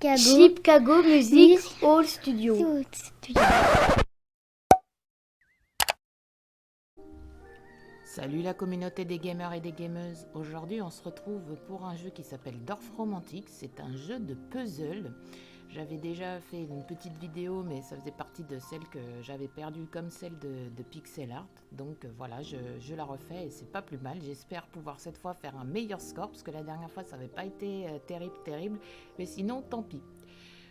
Chicago Music Hall Studio. Salut la communauté des gamers et des gameuses. Aujourd'hui on se retrouve pour un jeu qui s'appelle Dorf Romantique. C'est un jeu de puzzle. J'avais déjà fait une petite vidéo mais ça faisait partie de celle que j'avais perdue comme celle de Pixel Art. Donc voilà, je la refais et c'est pas plus mal. J'espère pouvoir cette fois faire un meilleur score parce que la dernière fois ça n'avait pas été terrible. Mais sinon tant pis.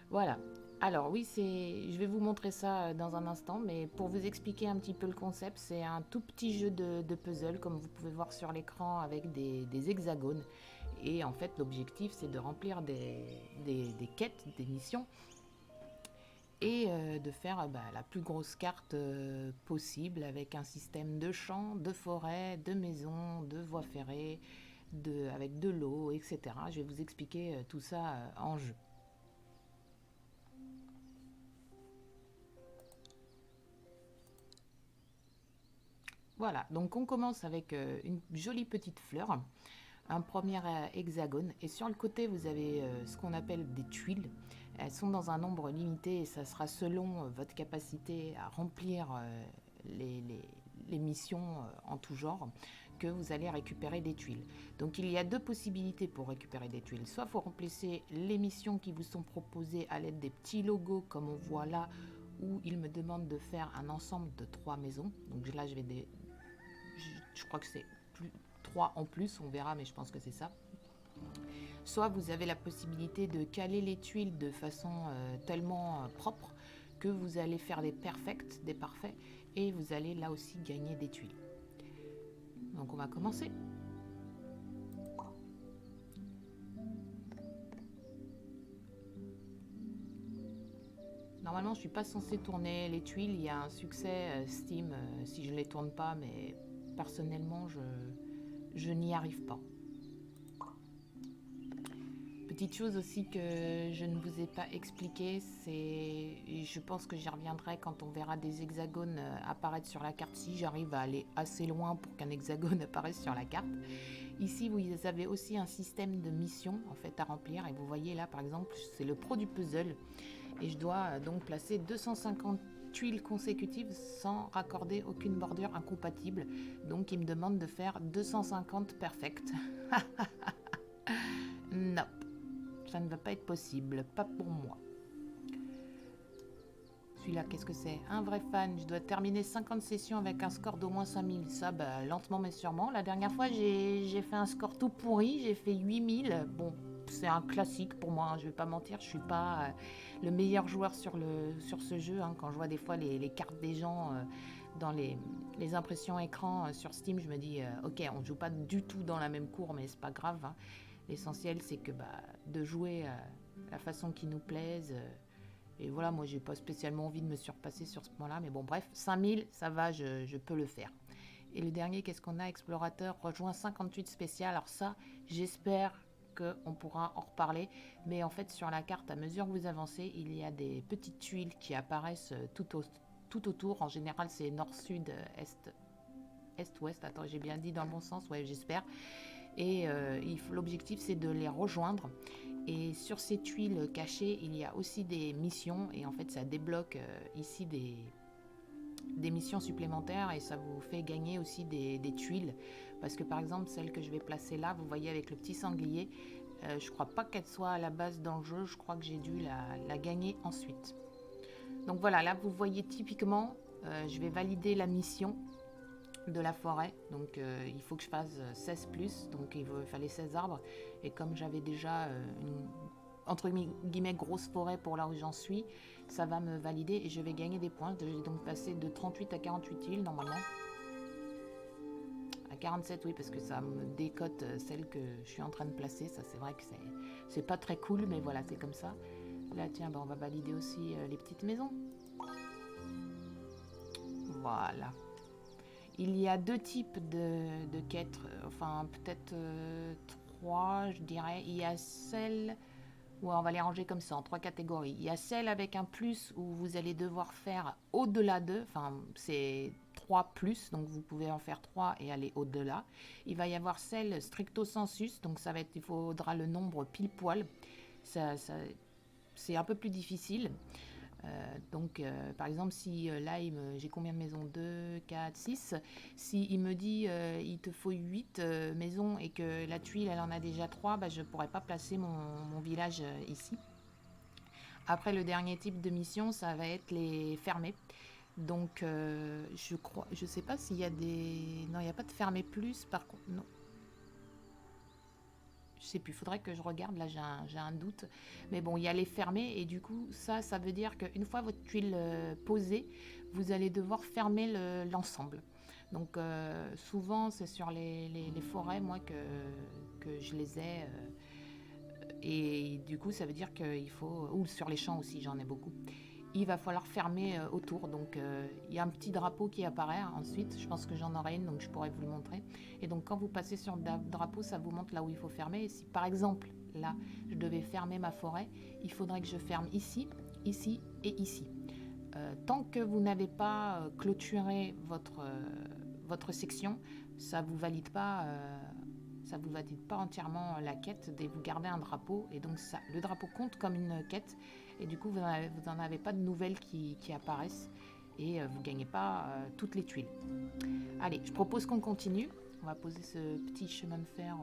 Voilà. Alors oui, je vais vous montrer ça dans un instant, mais pour vous expliquer un petit peu le concept, c'est un tout petit jeu de puzzle, comme vous pouvez voir sur l'écran, avec des hexagones. Et en fait, l'objectif, c'est de remplir des quêtes, des missions, et de faire la plus grosse carte possible, avec un système de champs, de forêts, de maisons, de voies ferrées, avec de l'eau, etc. Je vais vous expliquer tout ça en jeu. Voilà, donc on commence avec une jolie petite fleur, un premier hexagone, et sur le côté vous avez ce qu'on appelle des tuiles. Elles sont dans un nombre limité et ça sera selon votre capacité à remplir les, les- les missions en tout genre que vous allez récupérer des tuiles. Donc il y a deux possibilités pour récupérer des tuiles. Soit vous remplissez les missions qui vous sont proposées à l'aide des petits logos comme on voit là, où il me demande de faire un ensemble de 3 maisons. Donc là je crois que c'est 3 en plus, on verra, mais je pense que c'est ça. Soit vous avez la possibilité de caler les tuiles de façon tellement propre que vous allez faire des perfects, des parfaits, et vous allez là aussi gagner des tuiles. Donc on va commencer. Normalement, je ne suis pas censée tourner les tuiles. Il y a un succès Steam si je ne les tourne pas, mais personnellement, je n'y arrive pas. Petite chose aussi que je ne vous ai pas expliqué, c'est, je pense que j'y reviendrai quand on verra des hexagones apparaître sur la carte, si j'arrive à aller assez loin pour qu'un hexagone apparaisse sur la carte. Ici, vous avez aussi un système de missions en fait à remplir, et vous voyez là par exemple, c'est le pro du puzzle, et je dois donc placer 250 tuiles consécutives sans raccorder aucune bordure incompatible. Donc il me demande de faire 250 perfect. Non. Ça ne va pas être possible, pas pour moi. Celui-là, qu'est-ce que c'est? Un vrai fan. Je dois terminer 50 sessions avec un score d'au moins 5000. Ça, lentement mais sûrement. La dernière fois, j'ai fait un score tout pourri. J'ai fait 8000. Bon, c'est un classique pour moi, hein, je vais pas mentir. Je suis pas le meilleur joueur sur ce jeu. Hein. Quand je vois des fois les cartes des gens dans les impressions écran sur Steam, je me dis, ok, on ne joue pas du tout dans la même cour, mais c'est pas grave. Hein. L'essentiel, c'est que de jouer la façon qui nous plaise. Et voilà, moi, j'ai pas spécialement envie de me surpasser sur ce point-là. Mais bon, bref, 5000, ça va, je peux le faire. Et le dernier, qu'est-ce qu'on a? Explorateur rejoint 58 spécial. Alors ça, j'espère qu'on pourra en reparler. Mais en fait, sur la carte, à mesure que vous avancez, il y a des petites tuiles qui apparaissent tout autour. En général, c'est nord-sud, est-ouest. Attends, j'ai bien dit dans le bon sens? Ouais, j'espère. Et l'objectif, c'est de les rejoindre. Et sur ces tuiles cachées, il y a aussi des missions. Et en fait, ça débloque ici des missions supplémentaires. Et ça vous fait gagner aussi des tuiles. Parce que par exemple, celle que je vais placer là, vous voyez avec le petit sanglier, je crois pas qu'elle soit à la base dans le jeu. Je crois que j'ai dû la gagner ensuite. Donc voilà, là vous voyez typiquement, je vais valider la mission de la forêt. Donc il faut que je fasse 16 plus. Donc il fallait 16 arbres. Et comme j'avais déjà une entre guillemets grosse forêt pour là où j'en suis, ça va me valider et je vais gagner des points. J'ai donc passé de 38 à 48 îles normalement. À 47, oui, parce que ça me décote celle que je suis en train de placer. Ça, c'est vrai que c'est pas très cool, mais voilà, c'est comme ça. Là, tiens, on va valider aussi les petites maisons. Voilà. Il y a deux types de quêtes, enfin peut-être trois, je dirais. Il y a celle, ouais, on va les ranger comme ça, en trois catégories. Il y a celle avec un plus où vous allez devoir faire au-delà de, enfin c'est 3 plus, donc vous pouvez en faire 3 et aller au-delà. Il va y avoir celle stricto sensus, donc ça va être, il faudra le nombre pile poil. Ça, c'est un peu plus difficile. Donc, par exemple, si là, j'ai combien de maisons? 2, 4, 6. Si il me dit il te faut 8 maisons et que la tuile, elle en a déjà 3, bah, je ne pourrais pas placer mon village ici. Après, le dernier type de mission, ça va être les fermés. Donc, je sais pas s'il y a des... Non, il n'y a pas de fermé plus, par contre, non. Je sais plus, faudrait que je regarde, là j'ai un doute. Mais bon, il y a les fermés et du coup, ça veut dire qu'une fois votre tuile posée, vous allez devoir fermer l'ensemble. Donc souvent, c'est sur les forêts, moi, que je les ai. Et du coup, ça veut dire qu'il faut... Ou sur les champs aussi, j'en ai beaucoup. Il va falloir fermer autour. Donc il y a un petit drapeau qui apparaît ensuite. Je pense que j'en aurai une, donc je pourrais vous le montrer. Et donc quand vous passez sur le drapeau, ça vous montre là où il faut fermer. Et si par exemple, là, je devais fermer ma forêt, il faudrait que je ferme ici, ici et ici. Tant que vous n'avez pas clôturé votre section, ça vous valide pas... ça vous valide pas entièrement la quête, vous gardez un drapeau et donc ça, le drapeau compte comme une quête et du coup vous n'en avez pas de nouvelles qui apparaissent et vous gagnez pas toutes les tuiles. Allez, je propose qu'on continue. On va poser ce petit chemin de fer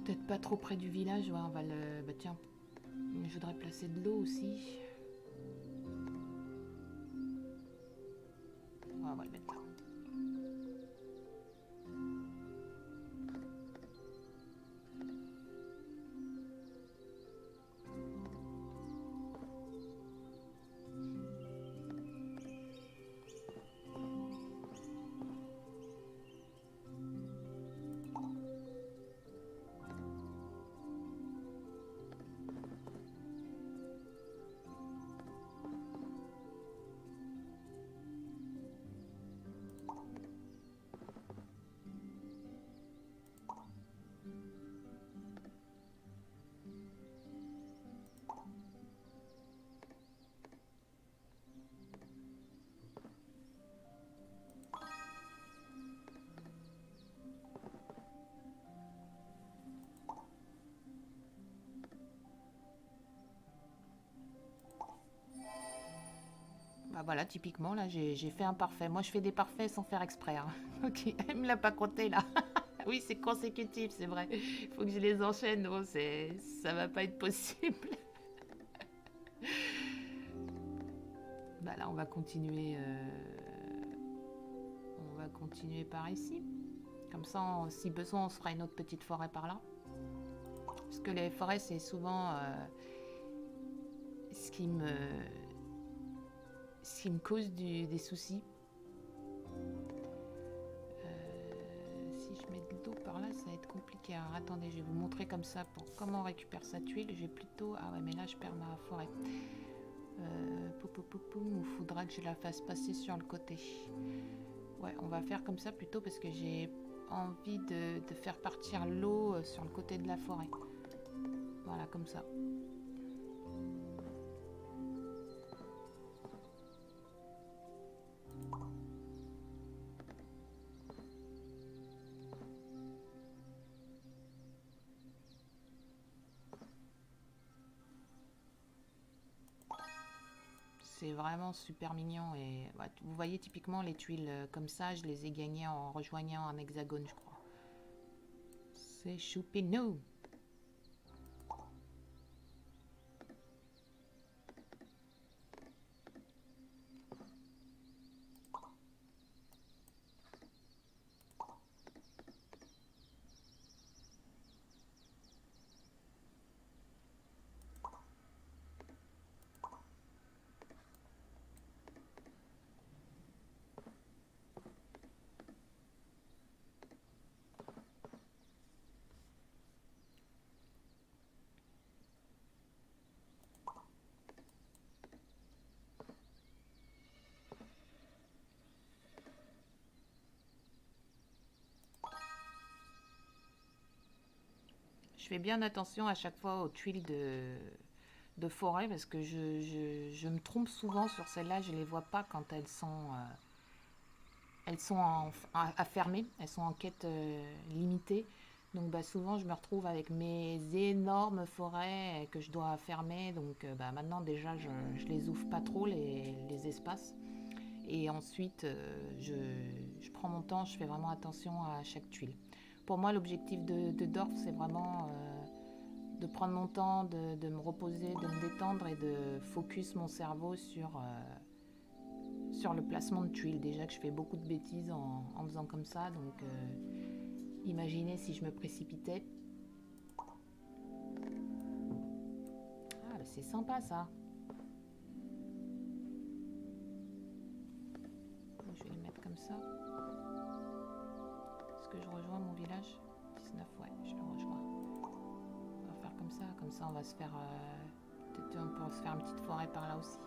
peut-être pas trop près du village. Ouais, on va le... Bah tiens, je voudrais placer de l'eau aussi. Ouais, on va le mettre là. Bah voilà, typiquement, là, j'ai fait un parfait. Moi, je fais des parfaits sans faire exprès. Hein. Ok, elle me l'a pas compté, là. Oui, c'est consécutif, c'est vrai. Il faut que je les enchaîne. Non, ça va pas être possible. Bah là, on va continuer. On va continuer par ici. Comme ça, si besoin, on se fera une autre petite forêt par là. Parce que les forêts, c'est souvent ce qui me cause des soucis. Si je mets de l'eau par là, ça va être compliqué. Alors attendez, je vais vous montrer comme ça pour comment on récupère sa tuile. Je vais plutôt... Ah ouais, mais là, je perds ma forêt. Il faudra que je la fasse passer sur le côté. Ouais, on va faire comme ça plutôt parce que j'ai envie de faire partir l'eau sur le côté de la forêt. Voilà, comme ça. C'est vraiment super mignon et ouais, vous voyez typiquement les tuiles comme ça, je les ai gagnées en rejoignant un hexagone, je crois. C'est choupinou. Je fais bien attention à chaque fois aux tuiles de forêt parce que je me trompe souvent sur celles-là, je les vois pas quand elles sont à fermer, elles sont en quête limitée. Donc bah, souvent je me retrouve avec mes énormes forêts que je dois fermer. Donc bah, maintenant déjà je les ouvre pas trop les espaces. Et ensuite je prends mon temps, je fais vraiment attention à chaque tuile. Pour moi l'objectif de Dorf c'est vraiment de prendre mon temps, de me reposer, de me détendre et de focus mon cerveau sur le placement de tuiles. Déjà que je fais beaucoup de bêtises en faisant comme ça. Donc imaginez si je me précipitais. Ah, bah, c'est sympa ça. Je vais le mettre comme ça. Est-ce que je rejoins mon village 19, ouais, je le rejoins. On va faire comme ça on va se faire... peut-être on peut se faire une petite forêt par là aussi.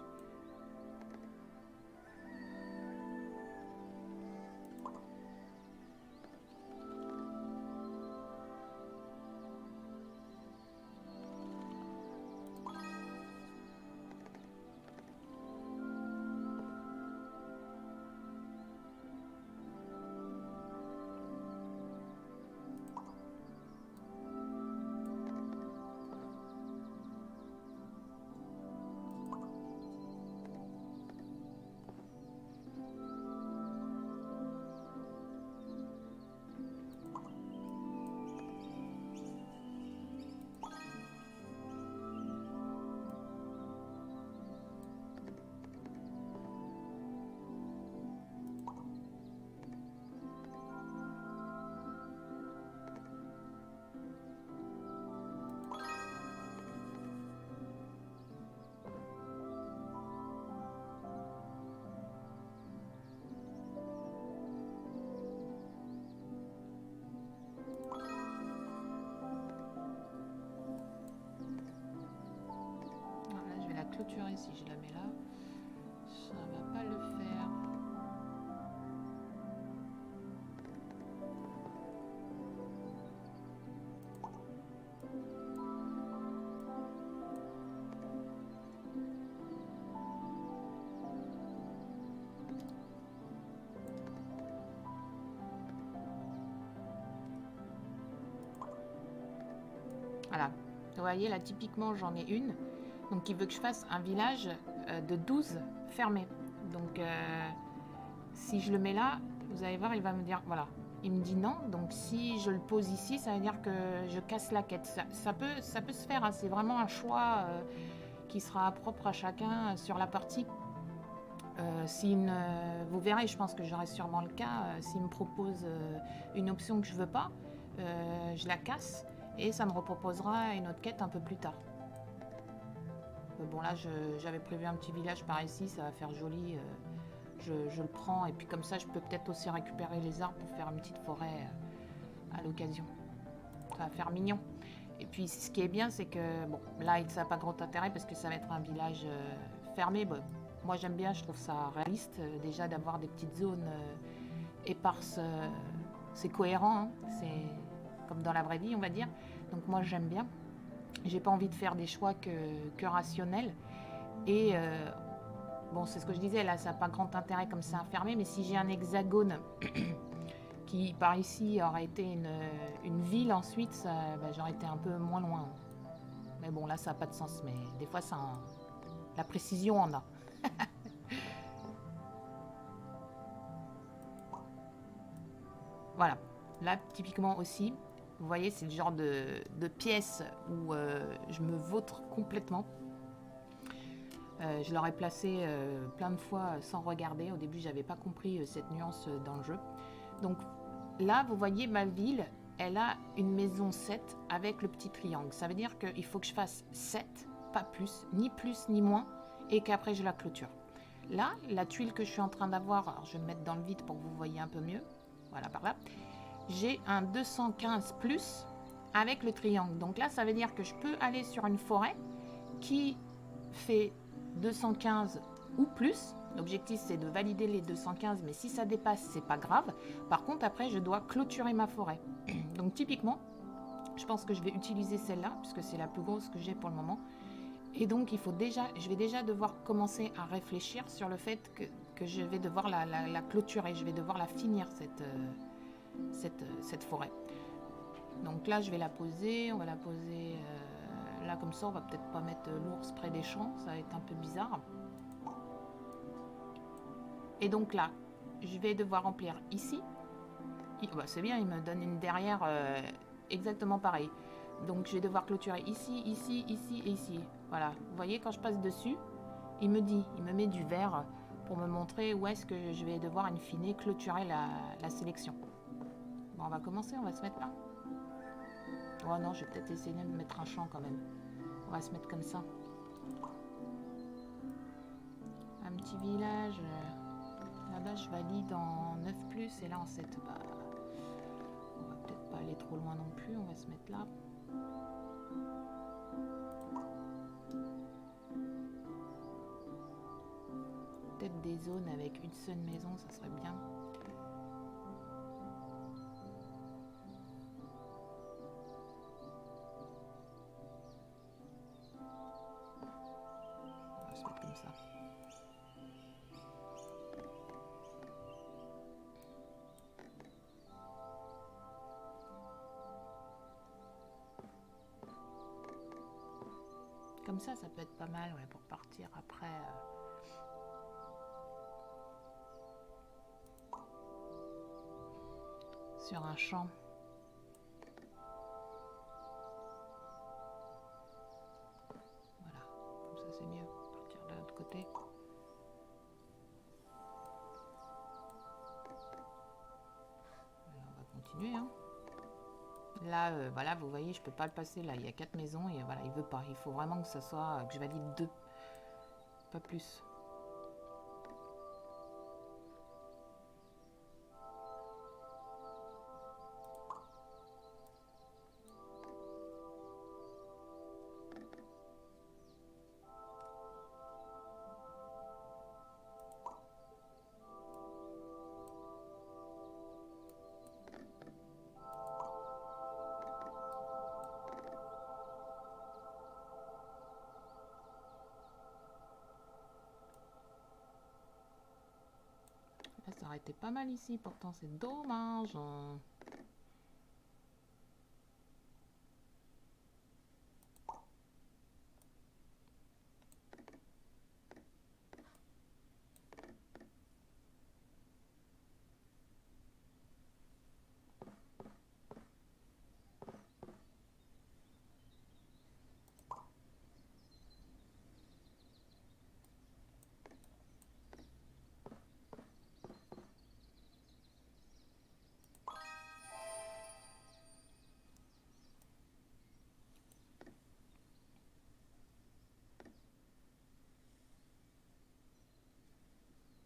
Clôturer si je la mets là, ça va pas le faire. Voilà, vous voyez là typiquement j'en ai une. Donc il veut que je fasse un village de 12 fermés. Donc si je le mets là, vous allez voir, il va me dire, voilà, il me dit non. Donc si je le pose ici, ça veut dire que je casse la quête. Ça peut se faire, hein. C'est vraiment un choix qui sera propre à chacun sur la partie. Vous verrez, je pense que j'aurai sûrement le cas, s'il me propose une option que je veux pas, je la casse et ça me reproposera une autre quête un peu plus tard. Bon là j'avais prévu un petit village par ici, ça va faire joli, je le prends et puis comme ça je peux peut-être aussi récupérer les arbres pour faire une petite forêt à l'occasion. Ça va faire mignon. Et puis ce qui est bien c'est que bon là ça n'a pas grand intérêt parce que ça va être un village fermé. Bon, moi j'aime bien, je trouve ça réaliste déjà d'avoir des petites zones éparses, c'est cohérent, hein, c'est comme dans la vraie vie on va dire. Donc moi j'aime bien. J'ai pas envie de faire des choix que rationnels. Et bon, c'est ce que je disais, là, ça n'a pas grand intérêt comme ça à fermer, mais si j'ai un hexagone qui, par ici, aurait été une ville ensuite, bah, j'aurais été un peu moins loin. Mais bon, là, ça n'a pas de sens, mais des fois, la précision en a. Voilà, là, typiquement aussi, vous voyez, c'est le genre de pièce où je me vautre complètement. Je l'aurais placé plein de fois sans regarder. Au début, j'avais pas compris cette nuance dans le jeu. Donc là, vous voyez, ma ville, elle a une maison 7 avec le petit triangle. Ça veut dire qu'il faut que je fasse 7, pas plus ni moins, et qu'après je la clôture. Là, la tuile que je suis en train d'avoir, alors je vais me mettre dans le vide pour que vous voyez un peu mieux. Voilà, par là. J'ai un 215 plus avec le triangle. Donc là, ça veut dire que je peux aller sur une forêt qui fait 215 ou plus. L'objectif, c'est de valider les 215, mais si ça dépasse, c'est pas grave. Par contre, après, je dois clôturer ma forêt. Donc typiquement, je pense que je vais utiliser celle-là, puisque c'est la plus grosse que j'ai pour le moment. Et donc, je vais déjà devoir commencer à réfléchir sur le fait que je vais devoir la clôturer. Je vais devoir la finir, cette forêt. Donc là, je vais la poser. On va la poser là comme ça. On va peut-être pas mettre l'ours près des champs. Ça va être un peu bizarre. Et donc là, je vais devoir remplir ici. Bah, c'est bien, il me donne une derrière exactement pareil. Donc je vais devoir clôturer ici, ici, ici et ici. Voilà. Vous voyez, quand je passe dessus, il me met du vert pour me montrer où est-ce que je vais devoir in fine clôturer la sélection. Bon, on va commencer, on va se mettre là. Oh non, je vais peut-être essayer de mettre un champ quand même. On va se mettre comme ça. Un petit village. Là-bas, je valide en 9+, et là en 7. Bah, on va peut-être pas aller trop loin non plus. On va se mettre là. Peut-être des zones avec une seule maison, ça serait bien. On va se mettre comme ça. Comme ça peut être pas mal, ouais, pour partir après. Sur un champ. Voilà, comme ça c'est mieux. Partir de l'autre côté. Alors, on va continuer, hein. Là, voilà, vous voyez, je peux pas le passer. Là, il y a 4 maisons et voilà, il veut pas. Il faut vraiment que ça soit que je valide 2, pas plus. Là, ça aurait été pas mal ici, pourtant c'est dommage.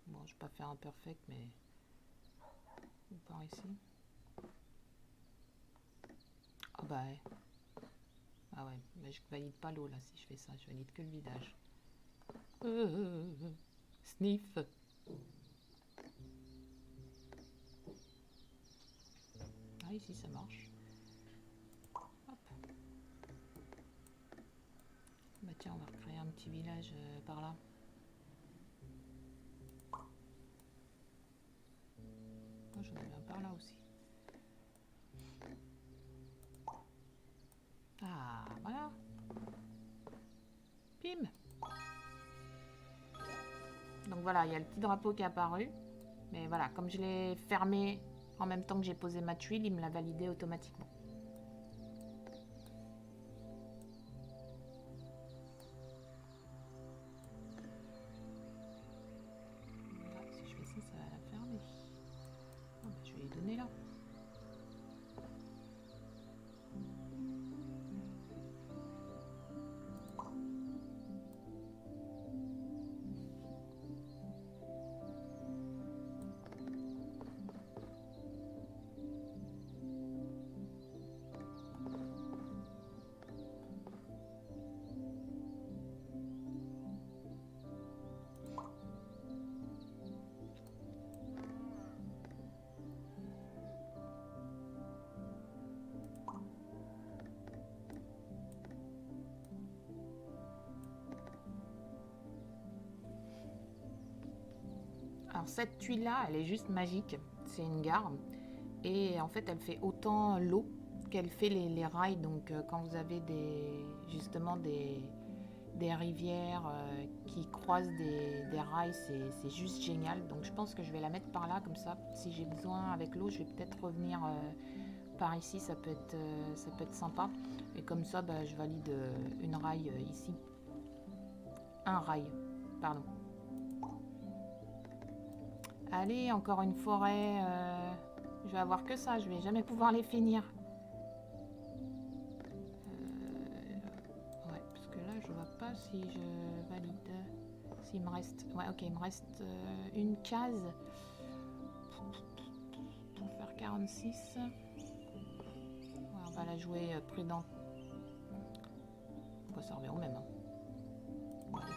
Bon, je vais pas faire un perfect, mais ou par ici. Ah bah ouais. Ah ouais, mais je valide pas l'eau là si je fais ça, je valide que le vidage. Sniff. Ah ici ça marche. Hop. Bah tiens, on va recréer un petit village par là. Oh, j'en avais un par là aussi. Ah, voilà. Pim. Donc voilà, il y a le petit drapeau qui est apparu. Mais voilà, comme je l'ai fermé en même temps que j'ai posé ma tuile, il me l'a validé automatiquement. Là, si je fais ça, ça va la fermer. Ah, bah, je vais lui donner là. Alors cette tuile là, elle est juste magique. C'est une gare. Et en fait, elle fait autant l'eau qu'elle fait les rails. Donc quand vous avez justement des rivières qui croisent des rails, c'est juste génial. Donc je pense que je vais la mettre par là, comme ça. Si j'ai besoin avec l'eau, je vais peut-être revenir par ici, ça peut être sympa. Et comme ça, bah, je valide une rail ici. Un rail, pardon. Allez, encore une forêt. Je vais avoir que ça, je vais jamais pouvoir les finir. Ouais, parce que là, je vois pas si je valide. S'il me reste... Ouais, ok, il me reste une case. Pour faire 46. Ouais, on va la jouer prudent. On va ça revient au même. Hein. Bon, allez.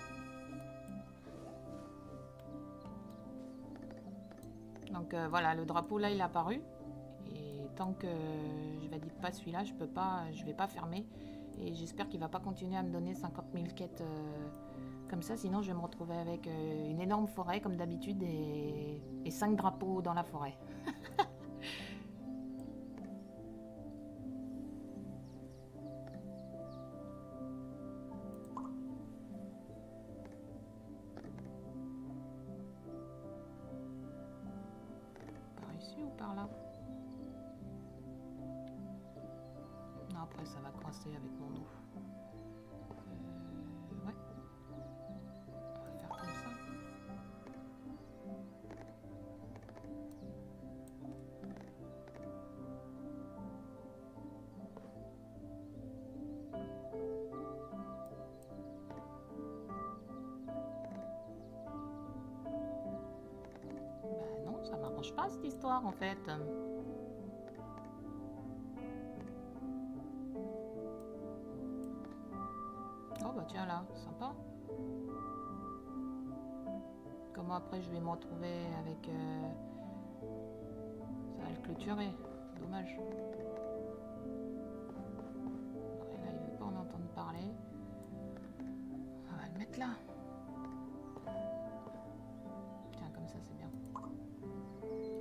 Donc voilà, le drapeau là il est apparu. Et tant que je valide pas celui-là, je vais pas fermer. Et j'espère qu'il va pas continuer à me donner 50 000 quêtes comme ça. Sinon je vais me retrouver avec une énorme forêt comme d'habitude et 5 drapeaux dans la forêt. Par ici ou par là? Non, après ça va coincer avec mon eau. Ouais. On va faire comme ça. Bah non, ça m'arrange pas cette histoire en fait. Oh bah tiens là, sympa. Comment après je vais me retrouver avec... Ça va le clôturer, dommage. Et là il veut pas en entendre parler. On va le mettre là. Tiens, comme ça c'est bien.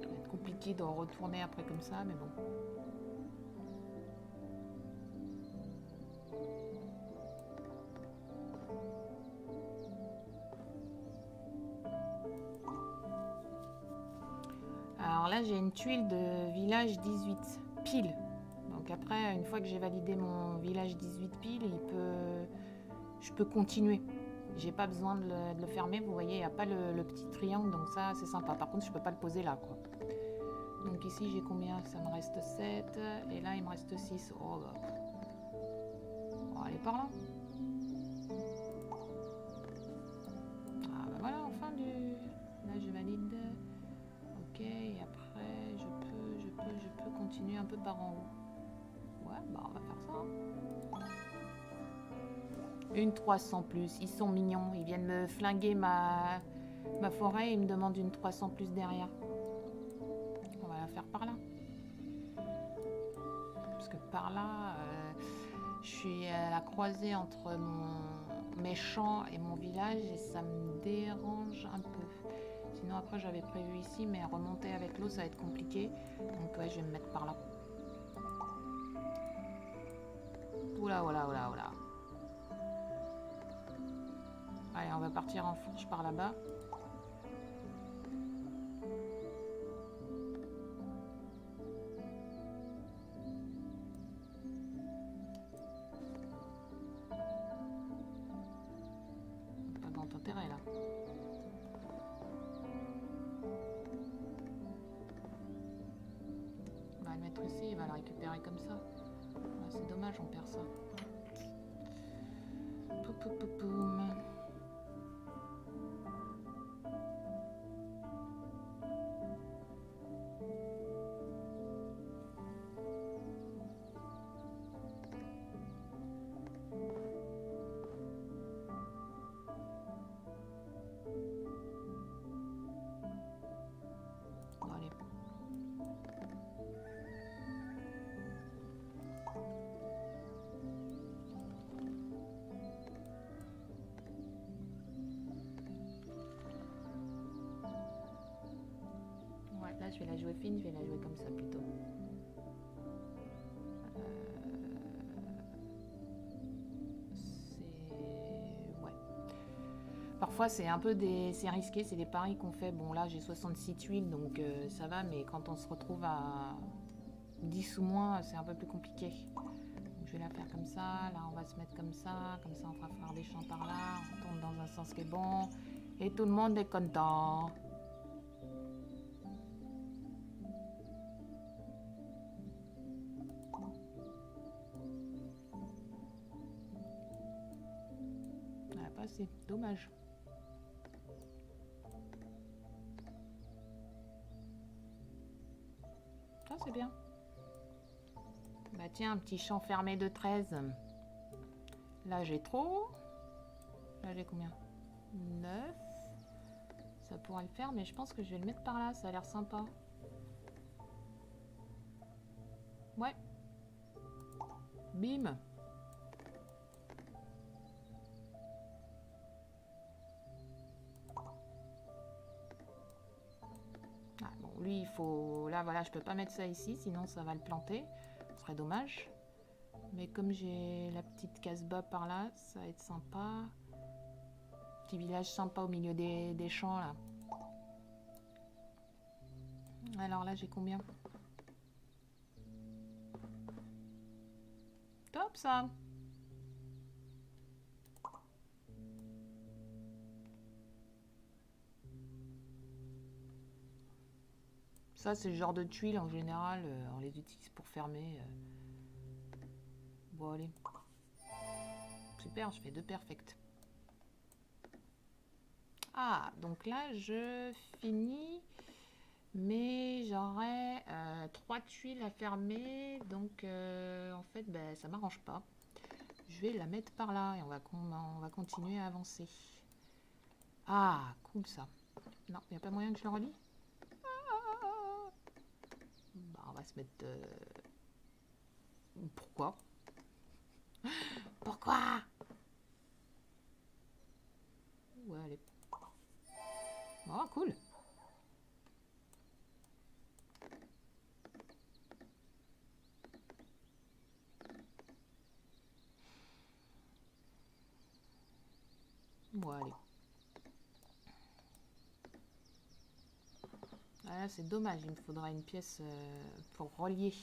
Ça va être compliqué de retourner après comme ça, mais bon. Alors là, j'ai une tuile de village 18 pile. Donc après, une fois que j'ai validé mon village 18 pile, je peux continuer. J'ai pas besoin de le fermer. Vous voyez, il n'y a pas le petit triangle, donc ça, c'est sympa. Par contre, je peux pas le poser là, quoi. Donc ici, j'ai combien? Ça me reste 7. Et là, il me reste 6. Oh, bah. On va aller par là. Ah, bah voilà, enfin du... Là, je valide. Ok, et après, je peux continuer un peu par en haut. Ouais, bah on va faire ça. Hein. Une 300 plus, ils sont mignons. Ils viennent me flinguer ma forêt et ils me demandent une 300 plus derrière. On va la faire par là. Parce que par là, je suis à la croisée entre mes champs et mon village et ça me dérange un peu. Sinon après j'avais prévu ici, mais remonter avec l'eau ça va être compliqué. Donc ouais, je vais me mettre par là. Oula, oula, oula, oula. Allez, on va partir en fourche par là-bas. Pas grand intérêt là. On va le mettre ici, il va la récupérer comme ça. Ouais, c'est dommage, on perd ça. Poum, poum, poum, poum. Bon, allez. Ouais, là je vais la jouer fine, je vais la jouer comme ça plutôt. Parfois, c'est un peu c'est risqué, c'est des paris qu'on fait. Bon, là, j'ai 66 tuiles, donc ça va, mais quand on se retrouve à 10 ou moins, c'est un peu plus compliqué. Donc, je vais la faire comme ça. Là, on va se mettre comme ça. Comme ça, on fera faire des champs par là. On tourne dans un sens qui est bon. Et tout le monde est content. Ah, pas assez. Dommage. Ça, c'est bien. Bah tiens, un petit champ fermé de 13. Là, j'ai trop. Là, j'ai combien? 9. Ça pourrait le faire, mais je pense que je vais le mettre par là. Ça a l'air sympa. Ouais. Bim. Ah, bon, lui, il faut... Là, voilà, je peux pas mettre ça ici, sinon ça va le planter. Ce serait dommage. Mais comme j'ai la petite casse-bas par là, ça va être sympa. Petit village sympa au milieu des champs, là. Alors là, j'ai combien? Top, ça. Ça, c'est le genre de tuiles, en général, on les utilise pour fermer. Bon, allez. Super, je fais 2 perfects. Ah, donc là, je finis... Mais j'aurais 3 tuiles à fermer, donc en fait, ben, ça m'arrange pas. Je vais la mettre par là et on va continuer à avancer. Ah, cool ça. Non, il n'y a pas moyen que je le relie. Bah, on va se mettre... Pourquoi? Pourquoi? Ouais, allez. Oh, cool. Bon, allez. Ah, là, c'est dommage, il me faudra une pièce pour relier.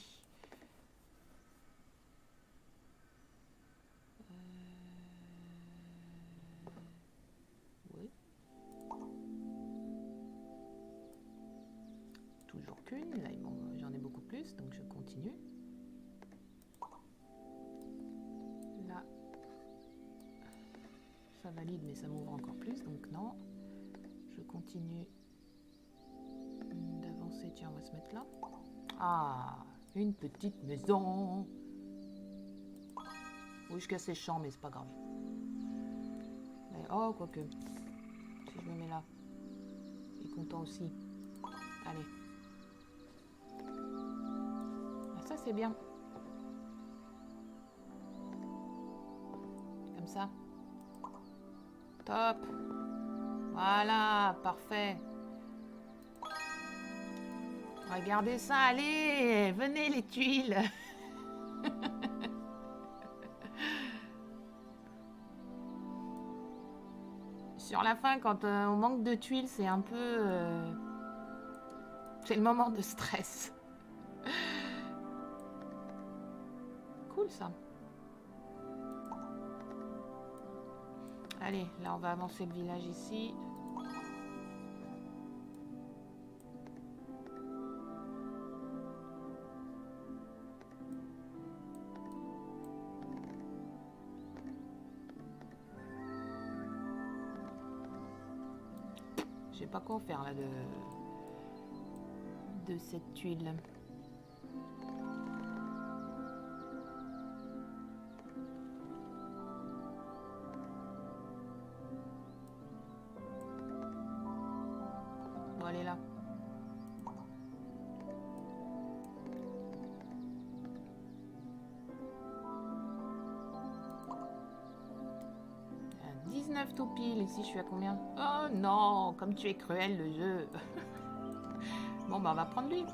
Oui. Toujours qu'une. Là, j'en ai beaucoup plus, donc je continue. Là, ça valide, mais ça m'ouvre encore plus, donc non. Je continue d'avancer. Tiens, on va se mettre là. Ah, une petite maison. Oui, je casse les champs, mais c'est pas grave. Mais, oh, quoique. Si je me mets là. Il est content aussi. Allez. Ah, ça, c'est bien. Comme ça. Top. Voilà, parfait. Regardez ça, allez, venez les tuiles. Sur la fin, quand on manque de tuiles, c'est un peu... c'est le moment de stress. Cool ça. Allez, là on va avancer le village ici. Je sais pas quoi en faire là de cette tuile. Bon, allez là. Il y a 19 tout pile. Ici, je suis à combien? Oh non, comme tu es cruel le jeu. Bon, bah on va prendre lui.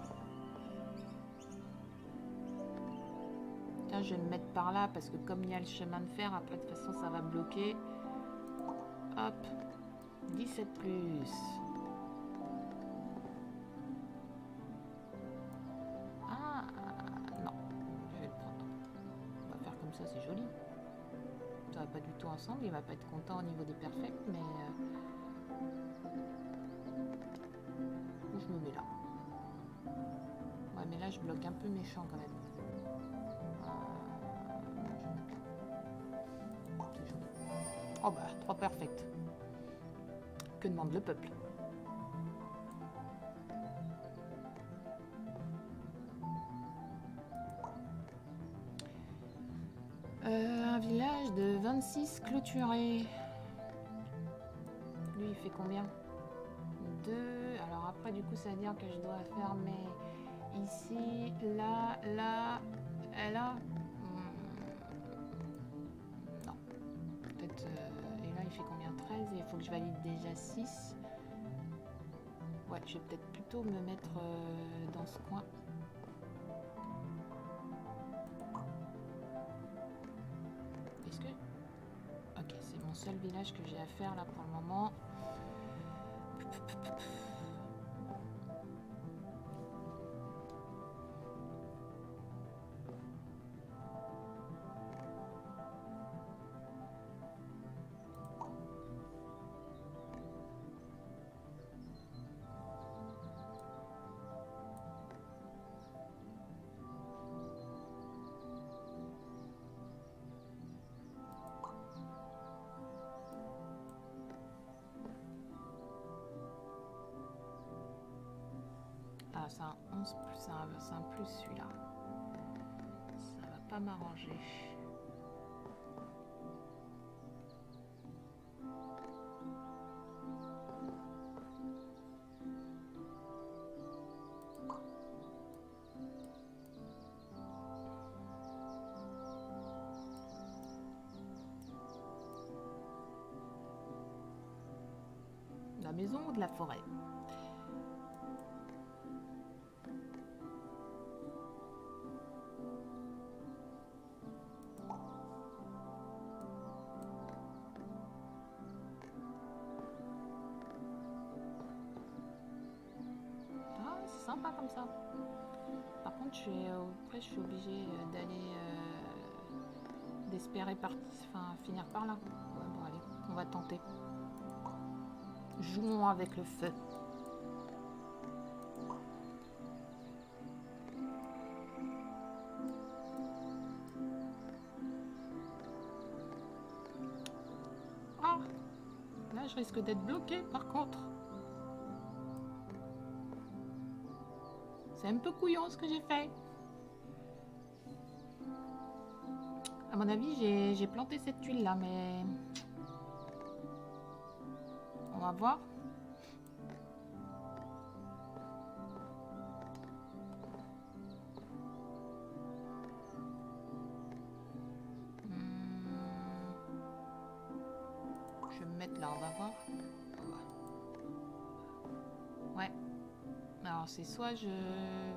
Tiens, je vais me mettre par là parce que comme il y a le chemin de fer, après de toute façon ça va bloquer. Hop. 17 plus. Ah, non. Je vais le prendre. On va faire comme ça, c'est joli. Ça va pas du tout ensemble. Il va pas être content au niveau des perfects, mais... Où je me mets là? Ouais, mais là, je bloque un peu méchant quand même. C'est joli. Oh bah, 3 perfects. Que demande le peuple? Un village de 26 clôturés. Lui, il fait combien? 2. Alors après, du coup, ça veut dire que je dois fermer ici, là, là, et là. Non. Peut-être... et là, il fait combien? 13. Et il faut que je valide déjà 6. Ouais, je vais peut-être plutôt me mettre dans ce coin. Est-ce que... Ok, c'est mon seul village que j'ai à faire là pour le moment. Ah, c'est un 11 plus, c'est un plus celui-là. Ça va pas m'arranger. La maison ou de la forêt? Ah, c'est sympa comme ça. Par contre, après, je suis obligée d'aller d'espérer finir par là. Ouais, bon, allez, on va tenter. Jouons avec le feu. Ah, là, je risque d'être bloquée par contre. C'est un peu couillon ce que j'ai fait. À mon avis, j'ai planté cette tuile là, mais on va voir. Je vais me mettre là, on va voir. Ouais. Alors c'est soit je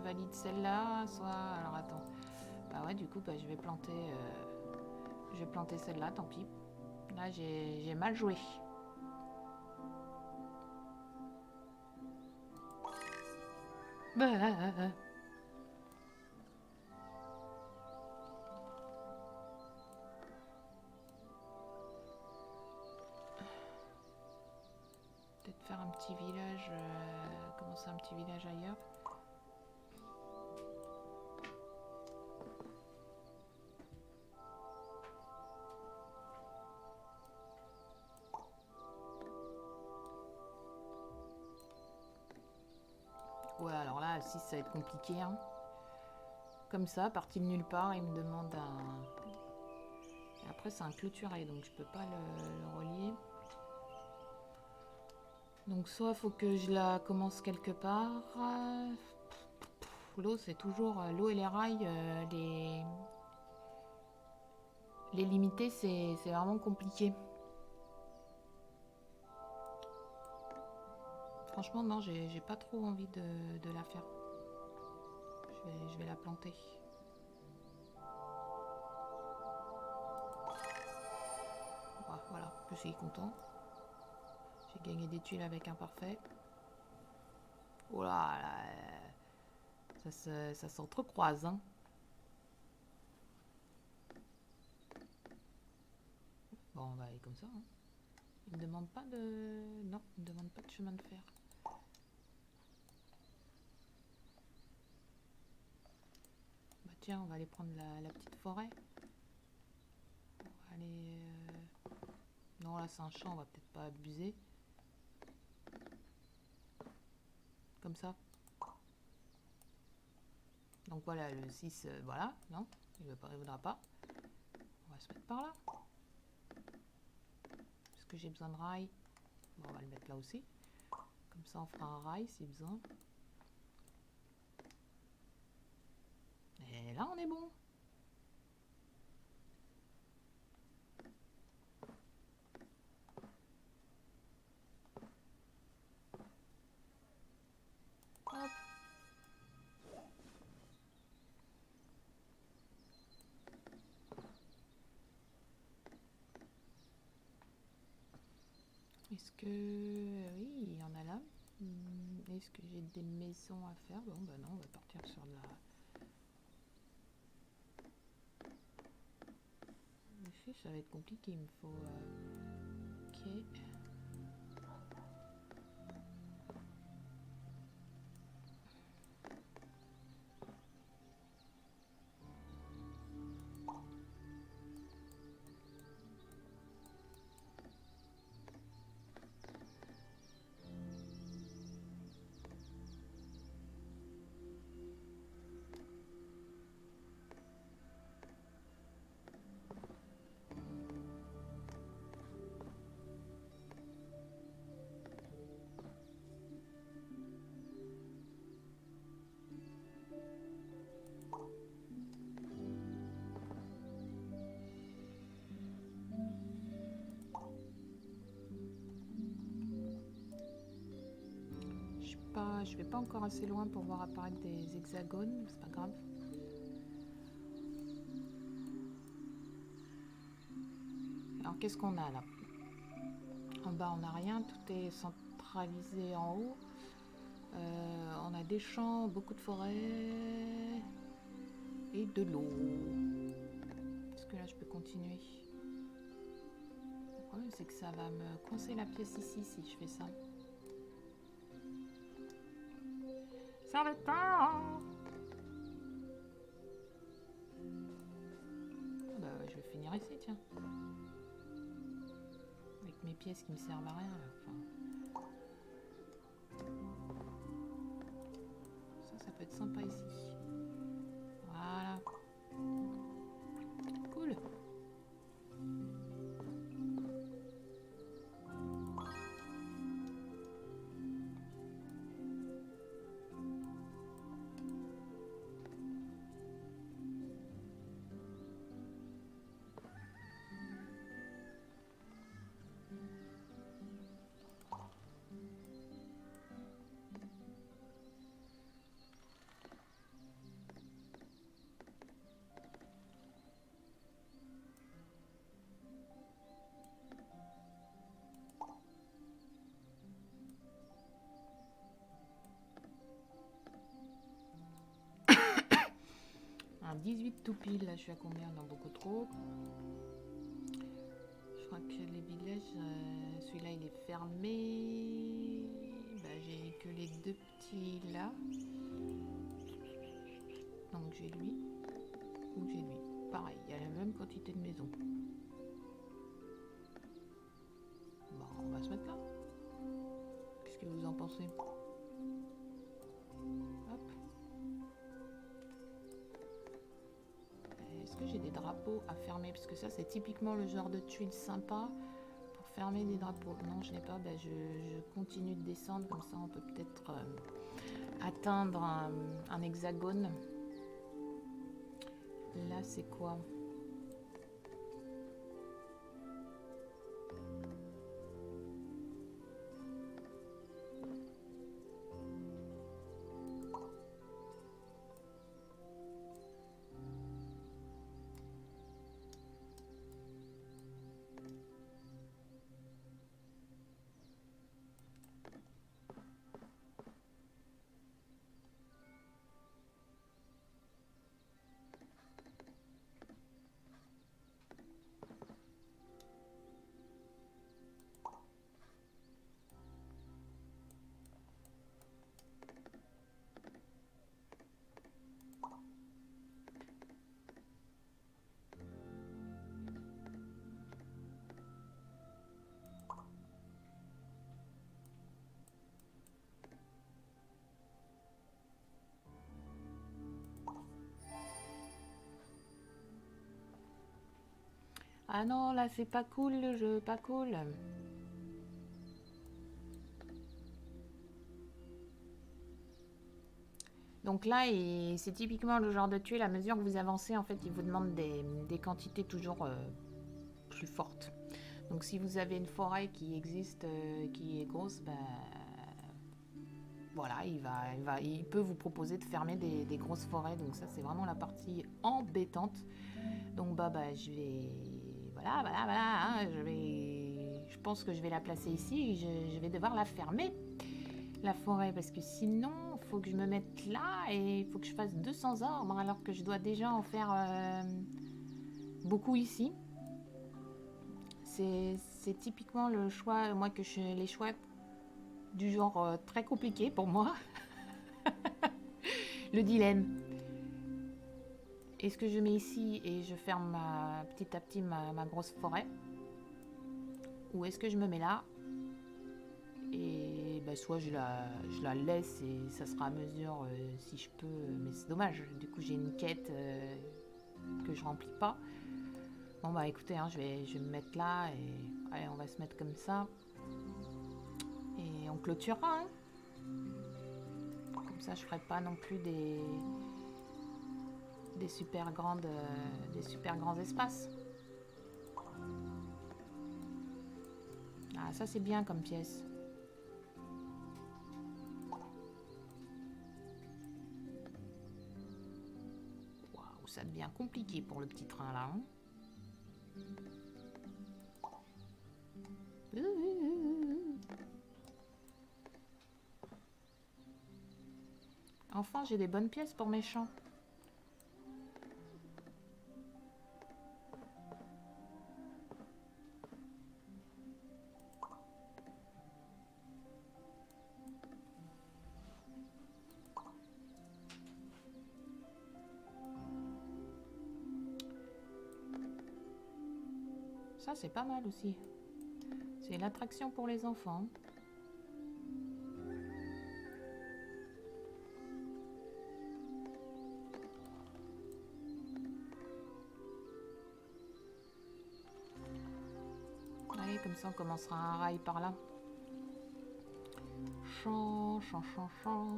valide celle-là, soit... Alors attends. Bah ouais, du coup, bah, je vais planter celle-là, tant pis. Là, j'ai mal joué. Bah... Peut-être faire un petit village... commencer un petit village ailleurs. Ouais, alors là, 6, ça va être compliqué. Hein. Comme ça, parti de nulle part, il me demande un... Et après, c'est un clôturé, donc je peux pas le relier. Donc soit faut que je la commence quelque part. L'eau, c'est toujours... L'eau et les rails, les limiter, c'est vraiment compliqué. Franchement, non, j'ai pas trop envie de la faire. Je vais la planter. Voilà, je suis content. J'ai gagné des tuiles avec un parfait. Oh là là, ça s'entrecroise, hein. Bon, on va aller comme ça, hein. Il ne demande pas de... Non, il ne demande pas de chemin de fer. Bah tiens, on va aller prendre la petite forêt. On va aller... Non, là c'est un champ, on va peut-être pas abuser. Comme ça. Donc voilà, le 6, voilà, non, il ne voudra pas. On va se mettre par là. Est-ce que j'ai besoin de rail? Bon, on va le mettre là aussi. Comme ça, on fera un rail si besoin. Et là, on est bon. Hop. Est-ce que... Oui, il y en a là. Est-ce que j'ai des maisons à faire? Bon, bah non, on va partir sur de la... Ici, ça va être compliqué, il me faut... Ok. Je vais pas encore assez loin pour voir apparaître des hexagones, c'est pas grave. Alors qu'est-ce qu'on a là? En bas on n'a rien, tout est centralisé en haut. On a des champs, beaucoup de forêts et de l'eau. Est-ce que là je peux continuer? Le problème c'est que ça va me coincer la pièce ici si je fais ça. Sur le temps. Ah bah je vais finir ici, tiens. Avec mes pièces qui me servent à rien. Enfin... Ça peut être sympa ici. Voilà. Cool. Un 18 tout pile, là je suis à combien? Non, beaucoup trop. Je crois que les villages, celui-là il est fermé. Bah, j'ai que les deux petits là. Donc j'ai lui ou j'ai lui. Pareil, il y a la même quantité de maisons. Bon, on va se mettre là. Qu'est-ce que vous en pensez? Hop. Est-ce que j'ai des drapeaux à fermer? Parce que ça, c'est typiquement le genre de tuile sympa pour fermer des drapeaux. Non, je n'ai pas. Ben, je continue de descendre. Comme ça, on peut peut-être atteindre un hexagone. Là, c'est quoi? Ah non, là, c'est pas cool le jeu, pas cool. Donc là, c'est typiquement le genre de tuile, à mesure que vous avancez, en fait, il vous demande des quantités toujours plus fortes. Donc si vous avez une forêt qui existe, qui est grosse, bah, voilà, il peut vous proposer de fermer des grosses forêts. Donc ça, c'est vraiment la partie embêtante. Donc je vais, voilà, hein, je pense que je vais la placer ici. Je vais devoir la fermer, la forêt, parce que sinon, il faut que je me mette là et il faut que je fasse 200 arbres, alors que je dois déjà en faire beaucoup ici. C'est typiquement le choix, moi, les choix du genre très compliqué pour moi. Le dilemme. Est-ce que je mets ici et je ferme petit à petit ma grosse forêt, ou est-ce que je me mets là et soit je la laisse et ça sera à mesure si je peux, mais c'est dommage, du coup j'ai une quête que je remplis pas. Bon bah écoutez, hein, je vais me mettre là et allez, on va se mettre comme ça et on clôturera, hein. Comme ça je ferai pas non plus des super grands espaces. Ah, ça c'est bien comme pièce. Waouh, ça devient compliqué pour le petit train là, hein. Enfin, j'ai des bonnes pièces pour mes champs. Ça, c'est pas mal aussi. C'est l'attraction pour les enfants. Allez, comme ça, on commencera un rail par là. Champ, champ, champ, champ.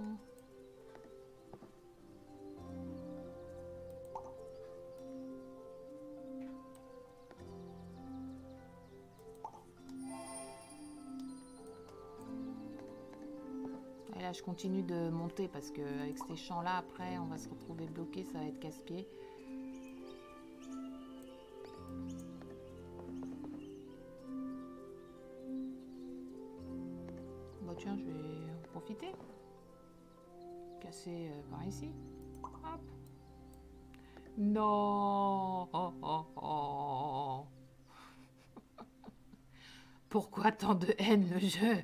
Et là, je continue de monter parce que avec ces champs-là, après, on va se retrouver bloqué, ça va être casse-pied. Bah tiens, je vais en profiter. Casser par ici. Hop. Non. Oh, oh, oh. Pourquoi tant de haine, le jeu?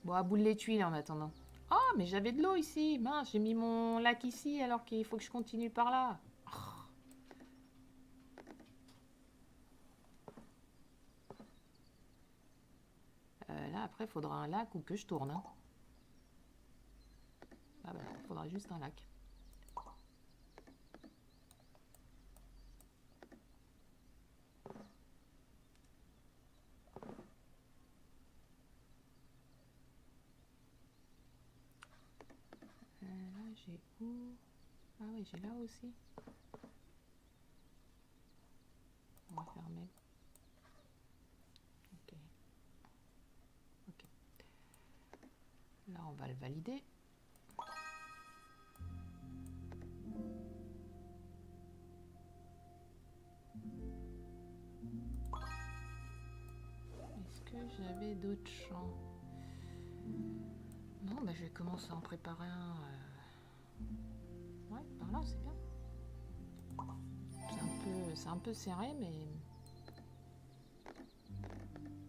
Bon, à bout les tuiles en attendant. Oh, mais j'avais de l'eau ici. Mince, j'ai mis mon lac ici alors qu'il faut que je continue par là. Là, après, il faudra un lac ou que je tourne, hein. Ah bah, il faudra juste un lac. Là, j'ai où? Ah oui, j'ai là aussi. On va fermer. Ok. Ok. Là, on va le valider. Est-ce que j'avais d'autres champs? Non, bah, je vais commencer à en préparer un. Ouais, par là, c'est bien. C'est un peu serré, mais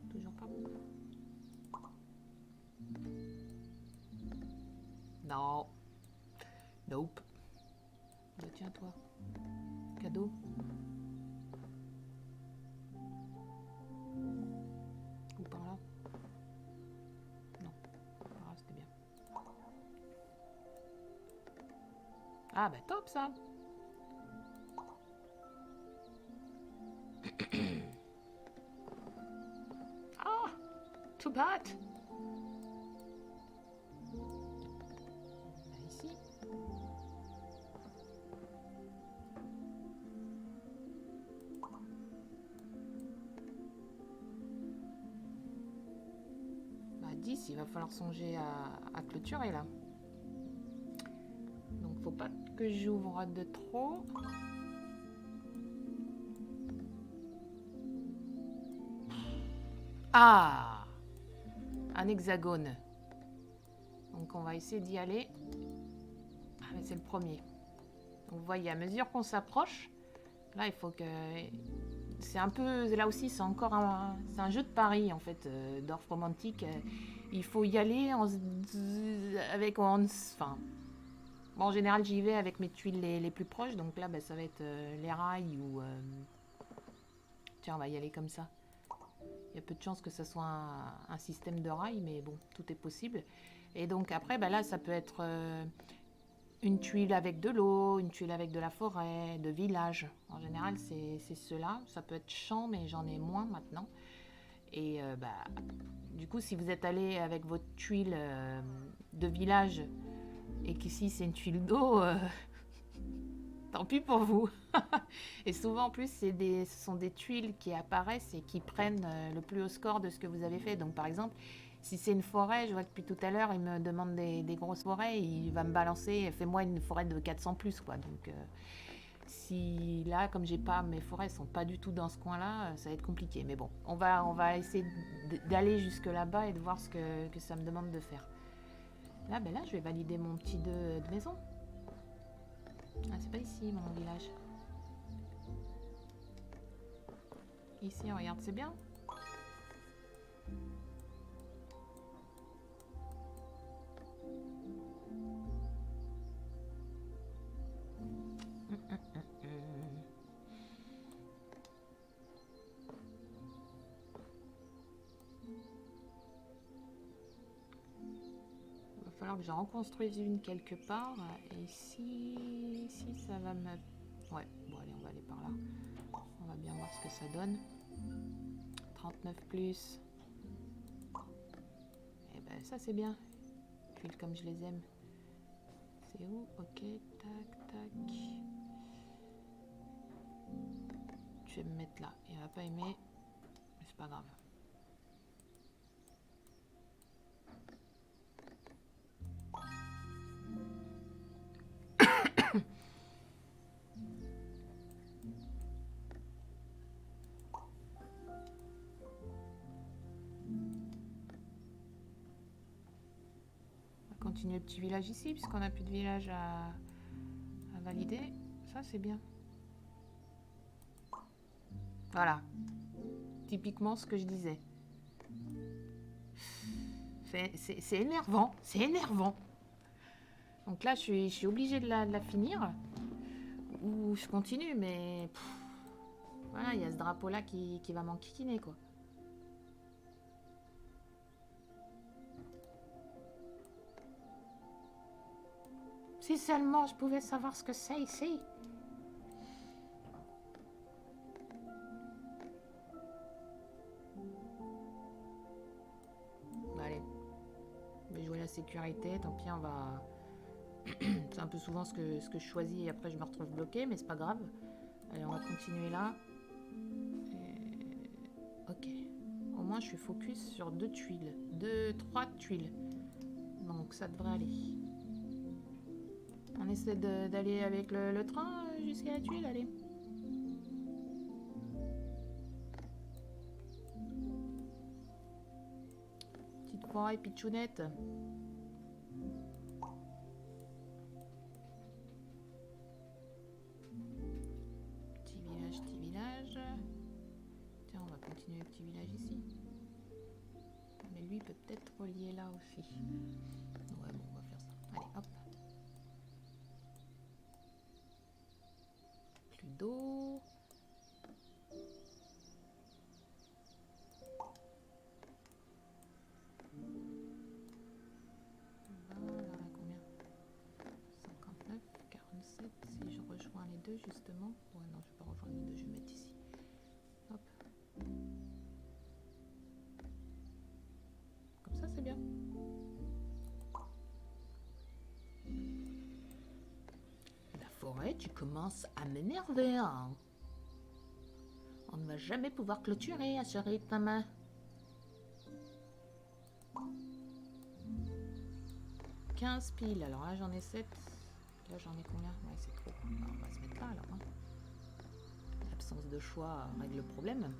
toujours pas bon. Non. Nope. Bah, tiens, toi. Cadeau. Ou par là. Ah bah top ça. Ah, too bad. Ici. Bah 10, il va falloir songer à clôturer là. Donc faut pas que j'ouvre de trop. Ah, un hexagone. Donc on va essayer d'y aller. Ah mais c'est le premier. Donc vous voyez, à mesure qu'on s'approche, là il faut que... C'est un peu... Là aussi c'est encore un... C'est un jeu de pari en fait, d'Orf romantique. Il faut y aller avec... Enfin... Bon, en général j'y vais avec mes tuiles les plus proches. Donc là bah, ça va être les rails ou... Tiens, on va y aller comme ça. Il y a peu de chances que ça soit un système de rails, mais bon, tout est possible. Et donc après, bah là, ça peut être une tuile avec de l'eau, une tuile avec de la forêt, de village. En général, c'est cela. Ça peut être champ, mais j'en ai moins maintenant. Et bah, du coup, si vous êtes allé avec votre tuile de village et qu'ici c'est une tuile d'eau, tant pis pour vous. Et souvent, en plus, ce sont des tuiles qui apparaissent et qui prennent le plus haut score de ce que vous avez fait. Donc, par exemple, si c'est une forêt, je vois que depuis tout à l'heure, il me demande des grosses forêts. Il va me balancer, fais-moi une forêt de 400 plus, quoi. Donc, si là, comme j'ai pas, mes forêts sont pas du tout dans ce coin-là, ça va être compliqué. Mais bon, on va essayer d'aller jusque là-bas et de voir ce que ça me demande de faire. Là, ben là, je vais valider mon petit 2 de maison. Ah, c'est pas ici, mon village. Ici, regarde, c'est bien. Il va falloir que j'en reconstruise une quelque part. Et si ça va me... Ouais, bon allez, on va aller par là. On va bien voir ce que ça donne. 39 plus. Et ben ça c'est bien. Tuiles comme je les aime. C'est où? Ok, tac, tac. Je vais me mettre là. Il va pas aimer, mais c'est pas grave. On va continuer le petit village ici, puisqu'on n'a plus de village à valider. Ça c'est bien. Voilà. Typiquement ce que je disais. C'est énervant. C'est énervant. Donc là, je suis obligée de la finir. Ou je continue, mais... voilà, il y a ce drapeau-là qui va m'enquiquiner, quoi. Si seulement je pouvais savoir ce que c'est ici. Allez. Je vais jouer la sécurité. Tant pis, on va... c'est un peu souvent ce que je choisis et après je me retrouve bloquée, mais c'est pas grave. Allez, on va continuer là. Et... ok. Au moins, je suis focus sur 2 tuiles. 3 tuiles. Donc, ça devrait aller. On essaie d'aller avec le train jusqu'à la tuile, allez. Petite forêt pitchounette. Petit village. Tiens, on va continuer le petit village ici. Mais lui peut peut-être relier là aussi. Ouais, bon, on va faire ça. Allez, hop. Plus d'eau. Voilà, combien? 59, 45. 2 justement. Ouais, non, je vais pas rejoindre les 2, je vais mettre ici. Hop. Comme ça, c'est bien. La forêt, tu commences à m'énerver, hein. On ne va jamais pouvoir clôturer à ce rythme. « 15 piles. Alors là, j'en ai 7. Là, j'en ai combien? Ouais, c'est trop. Alors, on va se mettre là, alors. Hein. L'absence de choix règle le problème.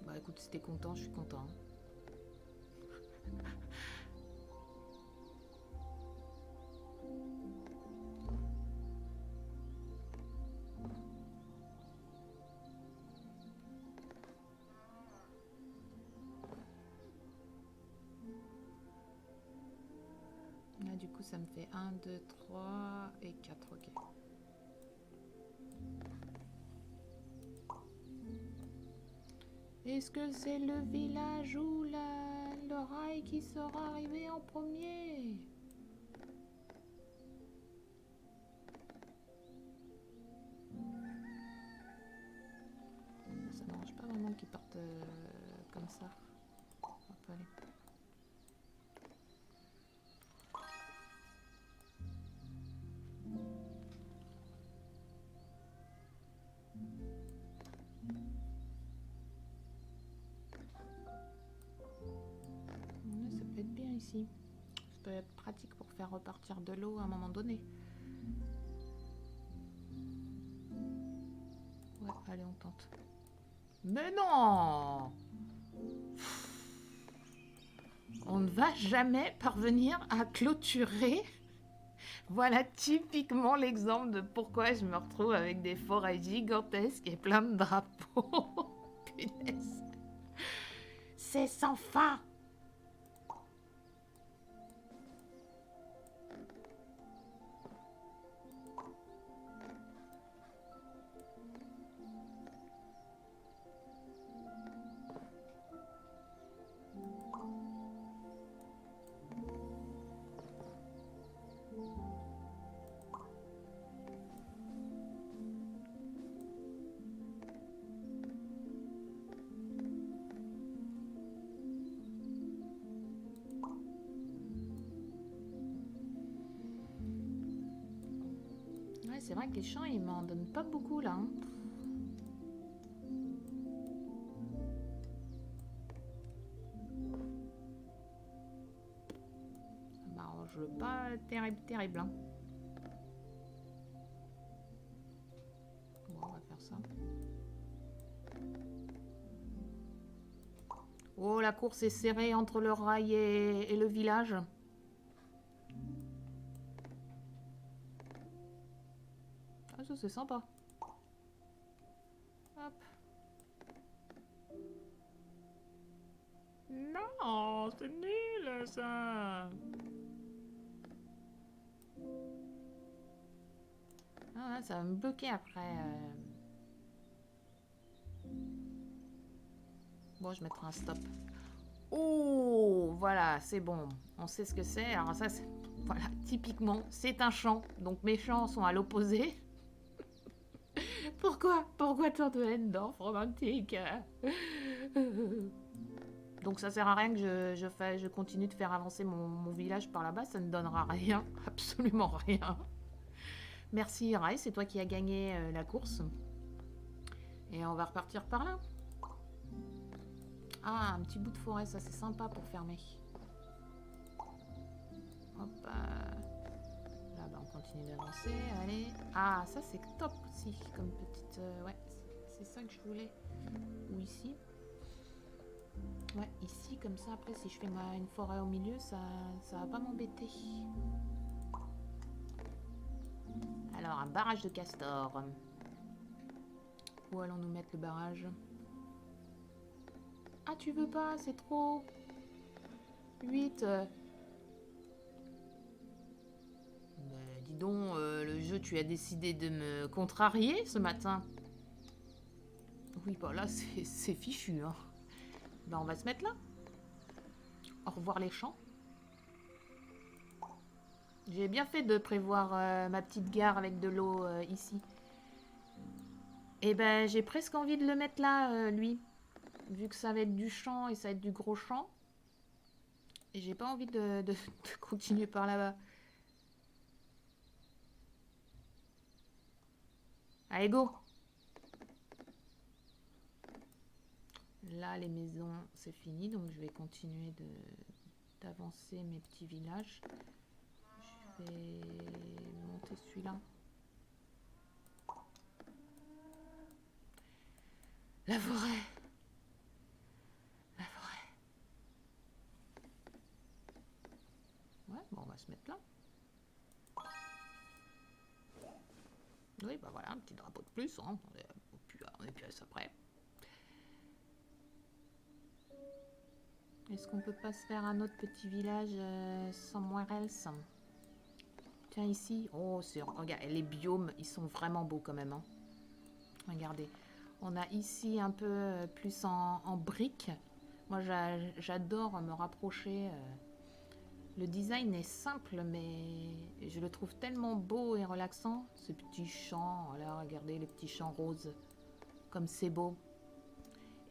Bah, écoute, si t'es content, je suis content. Là, du coup, ça me fait 1, 2, 3 et 4. Ok. Est-ce que c'est le village ou le rail qui sera arrivé en premier? Ça m'arrange pas vraiment qu'ils partent comme ça. On va pas aller. Ouais, ça peut être bien ici. Ça peut être pratique pour faire repartir de l'eau à un moment donné. Ouais, allez, on tente. Mais non! On ne va jamais parvenir à clôturer. Voilà typiquement l'exemple de pourquoi je me retrouve avec des forêts gigantesques et plein de drapeaux. Punaise. C'est sans fin. Ouais, c'est vrai que les champs, ils m'en donnent pas beaucoup là. Hein. Ça m'arrange pas terrible. Hein. Bon, on va faire ça. Oh, la course est serrée entre le rail et le village. Ah, ça c'est sympa. Hop. Non, c'est nul ça. Ah, ça va me bloquer après. Bon, je mettrai un stop. Oh, voilà, c'est bon. On sait ce que c'est. Alors ça, c'est... Voilà, typiquement, c'est un champ. Donc mes champs sont à l'opposé. Pourquoi tant de haine d'or romantique? Donc ça sert à rien que je continue de faire avancer mon village par là-bas. Ça ne donnera rien. Absolument rien. Merci Rai, c'est toi qui as gagné la course. Et on va repartir par là. Ah, un petit bout de forêt, ça c'est sympa pour fermer. Hop. Là, bah, on continue d'avancer. Allez. Ah, ça c'est top aussi, comme petite... ouais, c'est ça que je voulais. Ou ici. Ouais, ici, comme ça, après, si je fais une forêt au milieu, ça va pas m'embêter. Alors, un barrage de castor. Où allons-nous mettre le barrage? Ah, tu veux pas, c'est trop. 8. Dis donc, le jeu, tu as décidé de me contrarier ce matin. Oui, bah là, c'est fichu. Hein. Ben, on va se mettre là. Au revoir les champs. J'ai bien fait de prévoir ma petite gare avec de l'eau ici. Et ben, j'ai presque envie de le mettre là, lui. Vu que ça va être du champ et ça va être du gros champ. Et j'ai pas envie de continuer par là-bas. Allez, go! Là, les maisons, c'est fini. Donc, je vais continuer d'avancer mes petits villages. Je vais monter celui-là. La forêt! La forêt! Ouais, bon, on va se mettre là. Oui, bah voilà, un petit drapeau de plus. Hein. On est plus à ça près. Est-ce qu'on peut pas se faire un autre petit village somewhere else? Tiens, ici. Oh, regarde, les biomes, ils sont vraiment beaux quand même. Hein. Regardez. On a ici un peu plus en briques. Moi, j'adore me rapprocher. Le design est simple, mais je le trouve tellement beau et relaxant. Ce petit champ, là, regardez les petits champs roses. Comme c'est beau.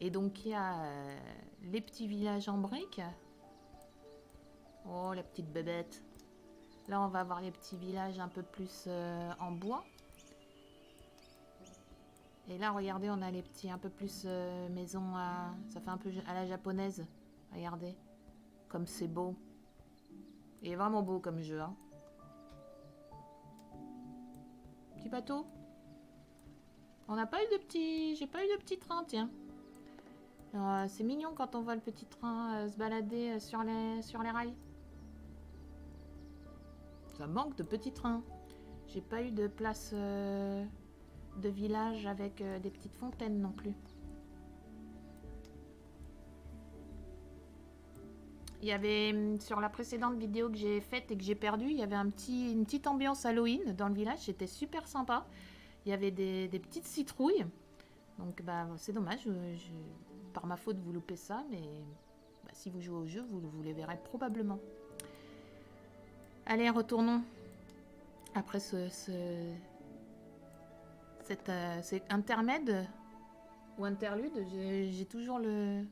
Et donc, il y a les petits villages en briques. Oh, la petite bébête. Là, on va avoir les petits villages un peu plus en bois. Et là, regardez, on a les petits un peu plus maisons à... Ça fait un peu à la japonaise. Regardez. Comme c'est beau. Il est vraiment beau comme jeu. Hein. Petit bateau. On n'a pas eu de petit... J'ai pas eu de petit train, tiens. C'est mignon quand on voit le petit train se balader sur les rails. Ça manque de petits trains. J'ai pas eu de place de village avec des petites fontaines non plus. Il y avait, sur la précédente vidéo que j'ai faite et que j'ai perdue, il y avait une petite ambiance Halloween dans le village. C'était super sympa. Il y avait des petites citrouilles. Donc bah, c'est dommage. Par ma faute, vous loupez ça. Mais bah, si vous jouez au jeu, vous les verrez probablement. Allez, retournons. Après cet intermède ou interlude, j'ai toujours le...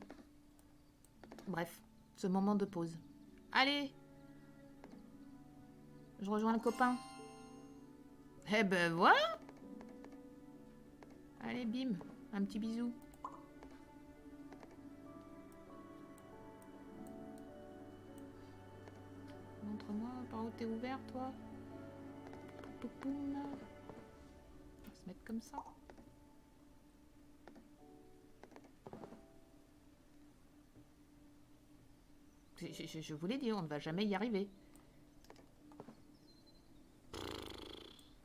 Bref, ce moment de pause. Allez! Je rejoins le copain. Eh ben voilà! Allez, bim! Un petit bisou. Montre-moi par où t'es ouvert, toi. Poupoum. On va se mettre comme ça. Je vous l'ai dit, on ne va jamais y arriver.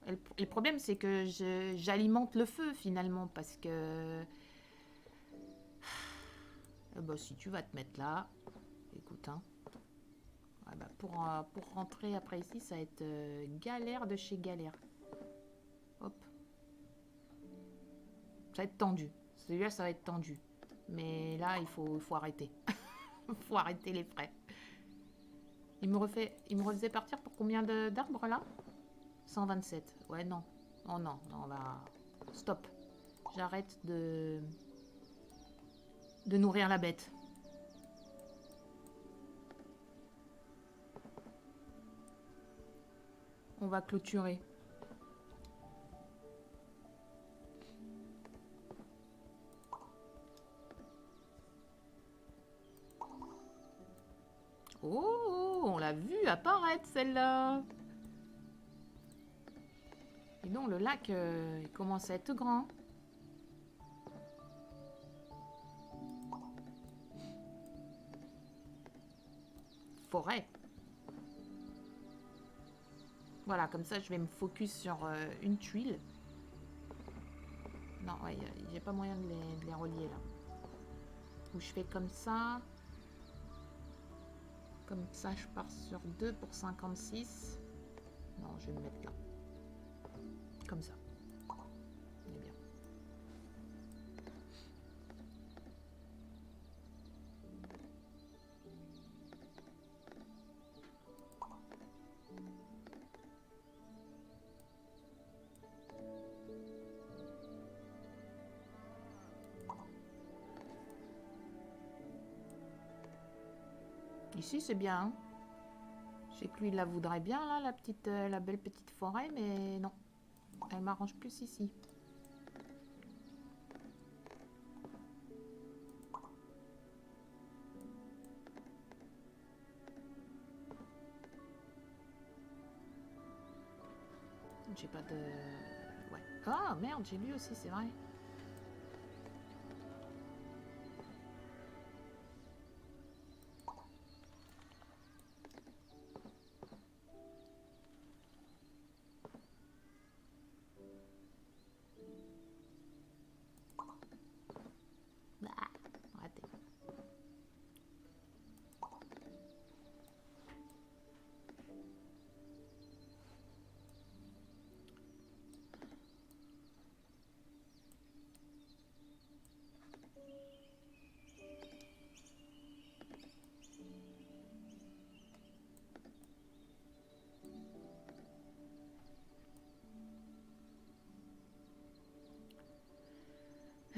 Et le problème, c'est que j'alimente le feu, finalement, parce que... bah, si tu vas te mettre là, écoute, hein. Ouais, bah, pour rentrer après ici, ça va être galère de chez galère. Hop. Ça va être tendu. Celui-là, ça va être tendu. Mais là, il faut arrêter. Il faut arrêter les frais. Il me refaisait partir pour combien d'arbres, là? 127. Ouais, non. Oh non, non, on va... Stop. J'arrête de nourrir la bête. On va clôturer. Oh, on l'a vu apparaître celle-là. Et donc le lac, il commence à être grand. Forêt. Voilà, comme ça je vais me focus sur une tuile. Non, ouais, j'ai pas moyen de les relier là. Ou je fais comme ça. Comme ça, je pars sur 2 pour 56. Non, je vais me mettre là. Comme ça. On est bien. Ici, c'est bien. Hein. Je sais que lui, il la voudrait bien, là, la belle petite forêt, mais non. Elle m'arrange plus ici. J'ai pas de... Ouais. Ah, merde, j'ai lu aussi, c'est vrai. Ah, raté.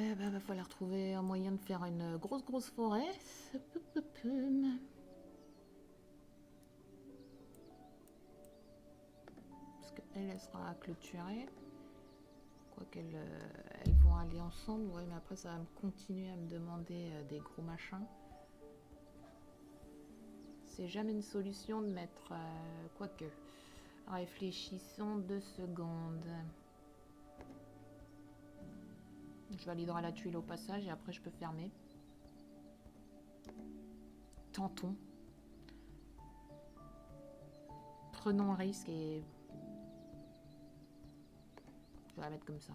Eh ben, va falloir trouver un moyen de faire une grosse forêt. Parce qu'elle sera clôturée. Quoiqu'elles elles vont aller ensemble. Ouais, mais après, ça va me continuer à me demander des gros machins. C'est jamais une solution de mettre... quoique. Réfléchissons 2 secondes. Je validerai la tuile au passage et après je peux fermer. Tentons. Prenons le risque et... Je vais la mettre comme ça.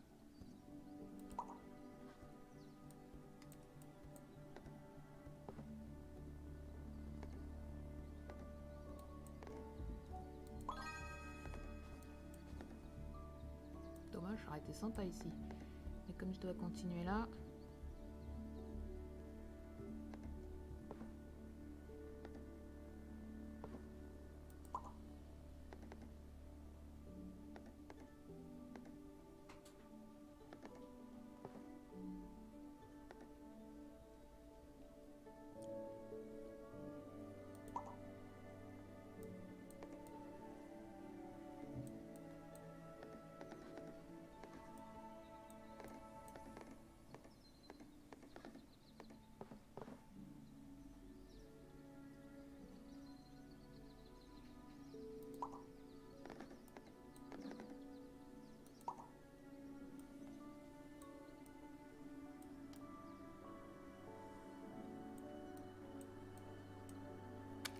Dommage, ça aurait été sympa ici. Mais comme je dois continuer là...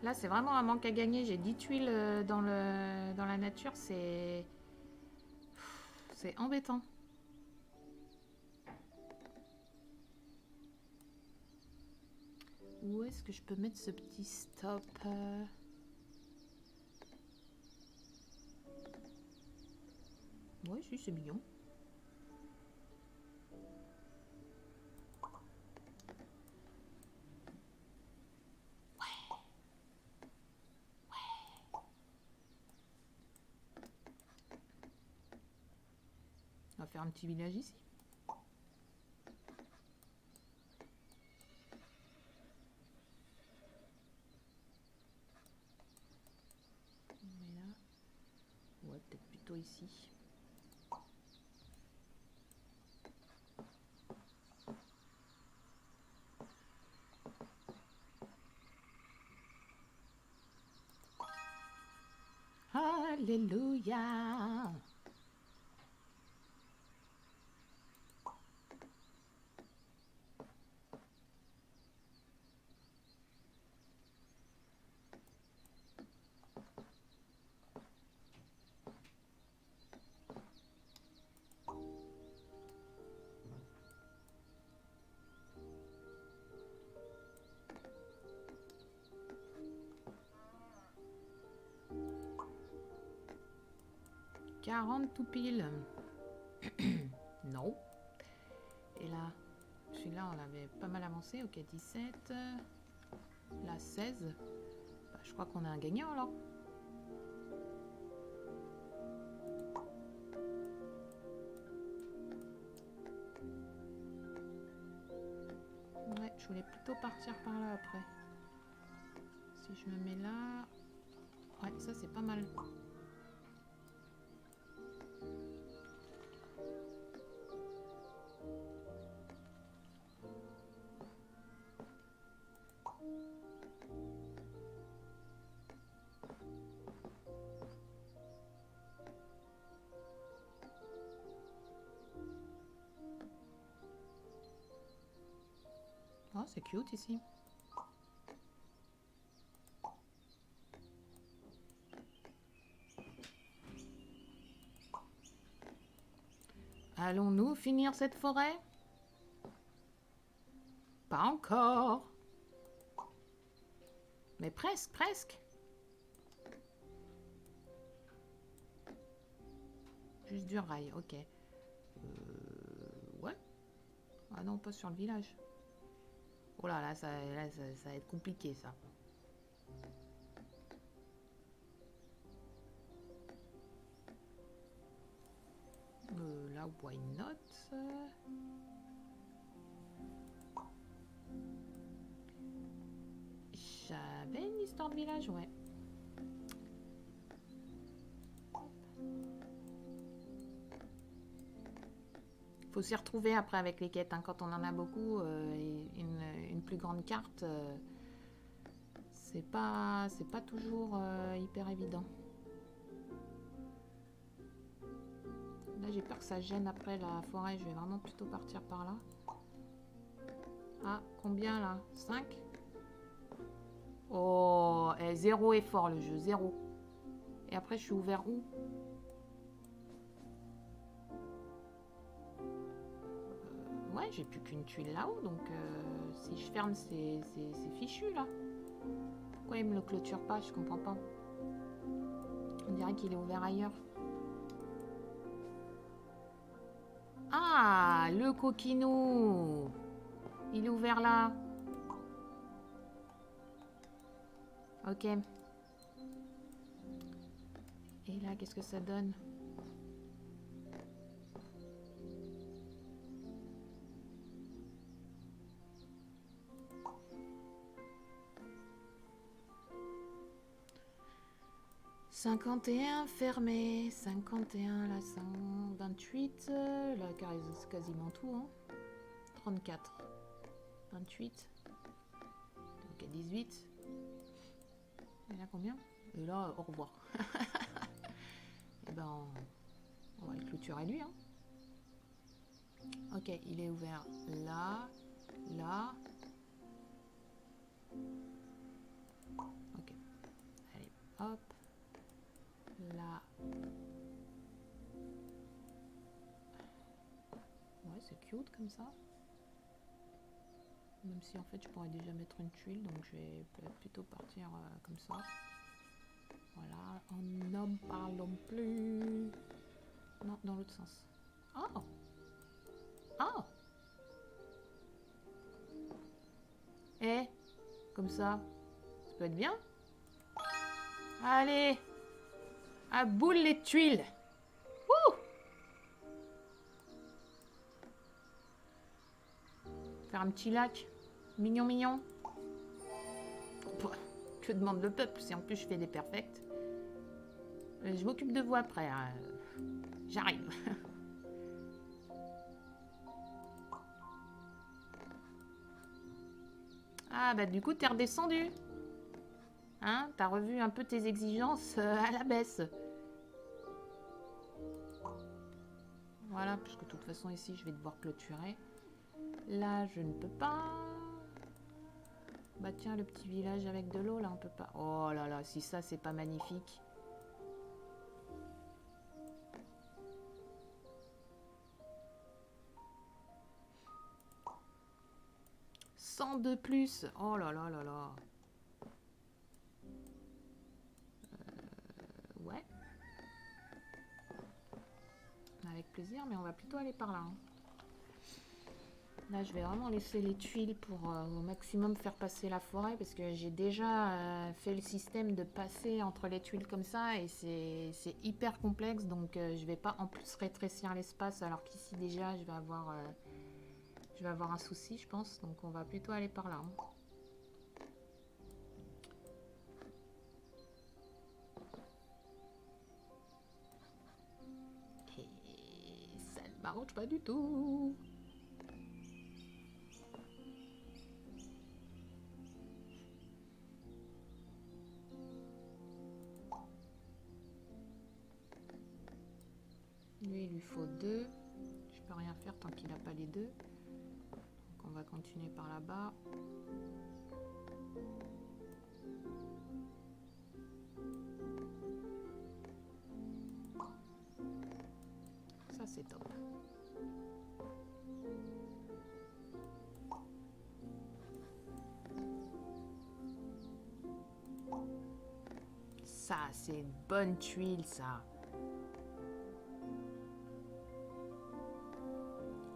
Là, c'est vraiment un manque à gagner. J'ai 10 tuiles dans la nature. C'est embêtant. Où est-ce que je peux mettre ce petit stop Ouais, si, c'est mignon. On va faire un petit village ici. Et là, ouais, peut-être plutôt ici. Alléluia. « 40 tout pile. » Non. Et là, celui-là, on l'avait pas mal avancé. Ok, 17. Là, 16. Bah, je crois qu'on a un gagnant, alors. Ouais, je voulais plutôt partir par là, après. Si je me mets là... Ouais, ça c'est pas mal. Oh, c'est cute ici. Allons-nous finir cette forêt? Pas encore. Mais presque, presque. Juste du rail, ok. Ouais. Ah non, pas sur le village. Oh là, ça va être compliqué, ça. Là, why not? J'avais une histoire de village, ouais. Faut s'y retrouver après avec les quêtes, hein. Quand on en a beaucoup, une plus grande carte, c'est pas toujours hyper évident. Là, j'ai peur que ça gêne après la forêt. Je vais vraiment plutôt partir par là. Ah, combien là? 5? Oh, 0 effort le jeu, 0. Et après, je suis ouvert où? Ouais, j'ai plus qu'une tuile là-haut, donc si je ferme, c'est fichu là. Pourquoi il me le clôture pas? Je comprends pas. On dirait qu'il est ouvert ailleurs. Ah, le coquinou. Il est ouvert là. Ok. Et là, qu'est-ce que ça donne? « 51 fermé, 51 là, 128, là c'est quasiment tout, hein. 34, 28, ok 18, et là combien? Et là, au revoir. Et ben, on va le clôturer lui, hein. Ok, il est ouvert là, là. Ok, allez, hop. Là. Ouais, c'est cute comme ça. Même si en fait je pourrais déjà mettre une tuile, donc je vais plutôt partir comme ça. Voilà, on n'en parlons plus. Non, dans l'autre sens. Oh! Oh! Eh, comme ça peut être bien. Allez! À boule les tuiles! Wouh! Faire un petit lac. Mignon, mignon. Que demande le peuple si en plus je fais des perfects? Je m'occupe de vous après. Hein. J'arrive. Ah bah du coup t'es redescendu. Hein? T'as revu un peu tes exigences à la baisse. Voilà, puisque de toute façon ici je vais devoir clôturer. Là je ne peux pas. Bah tiens, le petit village avec de l'eau là on peut pas. Oh là là, si ça c'est pas magnifique. De plus. Oh là là là là. Ouais. Avec plaisir, mais on va plutôt aller par là. Hein. Là, je vais vraiment laisser les tuiles pour au maximum faire passer la forêt parce que j'ai déjà fait le système de passer entre les tuiles comme ça et c'est hyper complexe. Donc, je vais pas en plus rétrécir l'espace alors qu'ici déjà, je vais avoir un souci, je pense. Donc, on va plutôt aller par là. Hein. m'arrange pas du tout. Lui, il lui faut 2. Je peux rien faire tant qu'il n'a pas les 2. Donc on va continuer par là-bas. Ça, c'est top. Ça, c'est une bonne tuile, ça.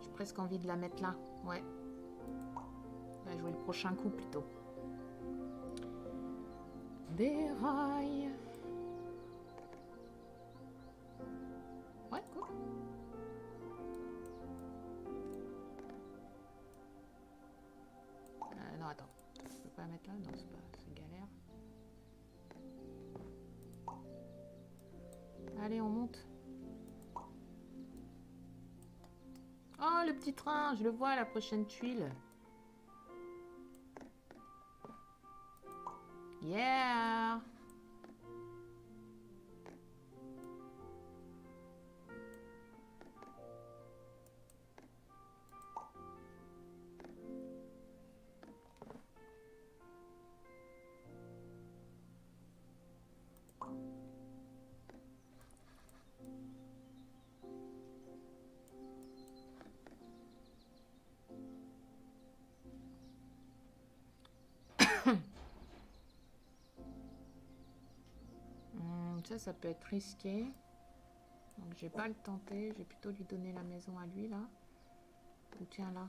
J'ai presque envie de la mettre là. Ouais. On va jouer le prochain coup plutôt. Des rails. Ouais, cool. Non, attends. Je peux pas la mettre là? Non, c'est galère. Allez, on monte. Oh, le petit train, je le vois, la prochaine tuile. Yeah! Ça peut être risqué. Donc j'ai pas le tenter. J'ai plutôt lui donner la maison à lui là. Ou tiens là.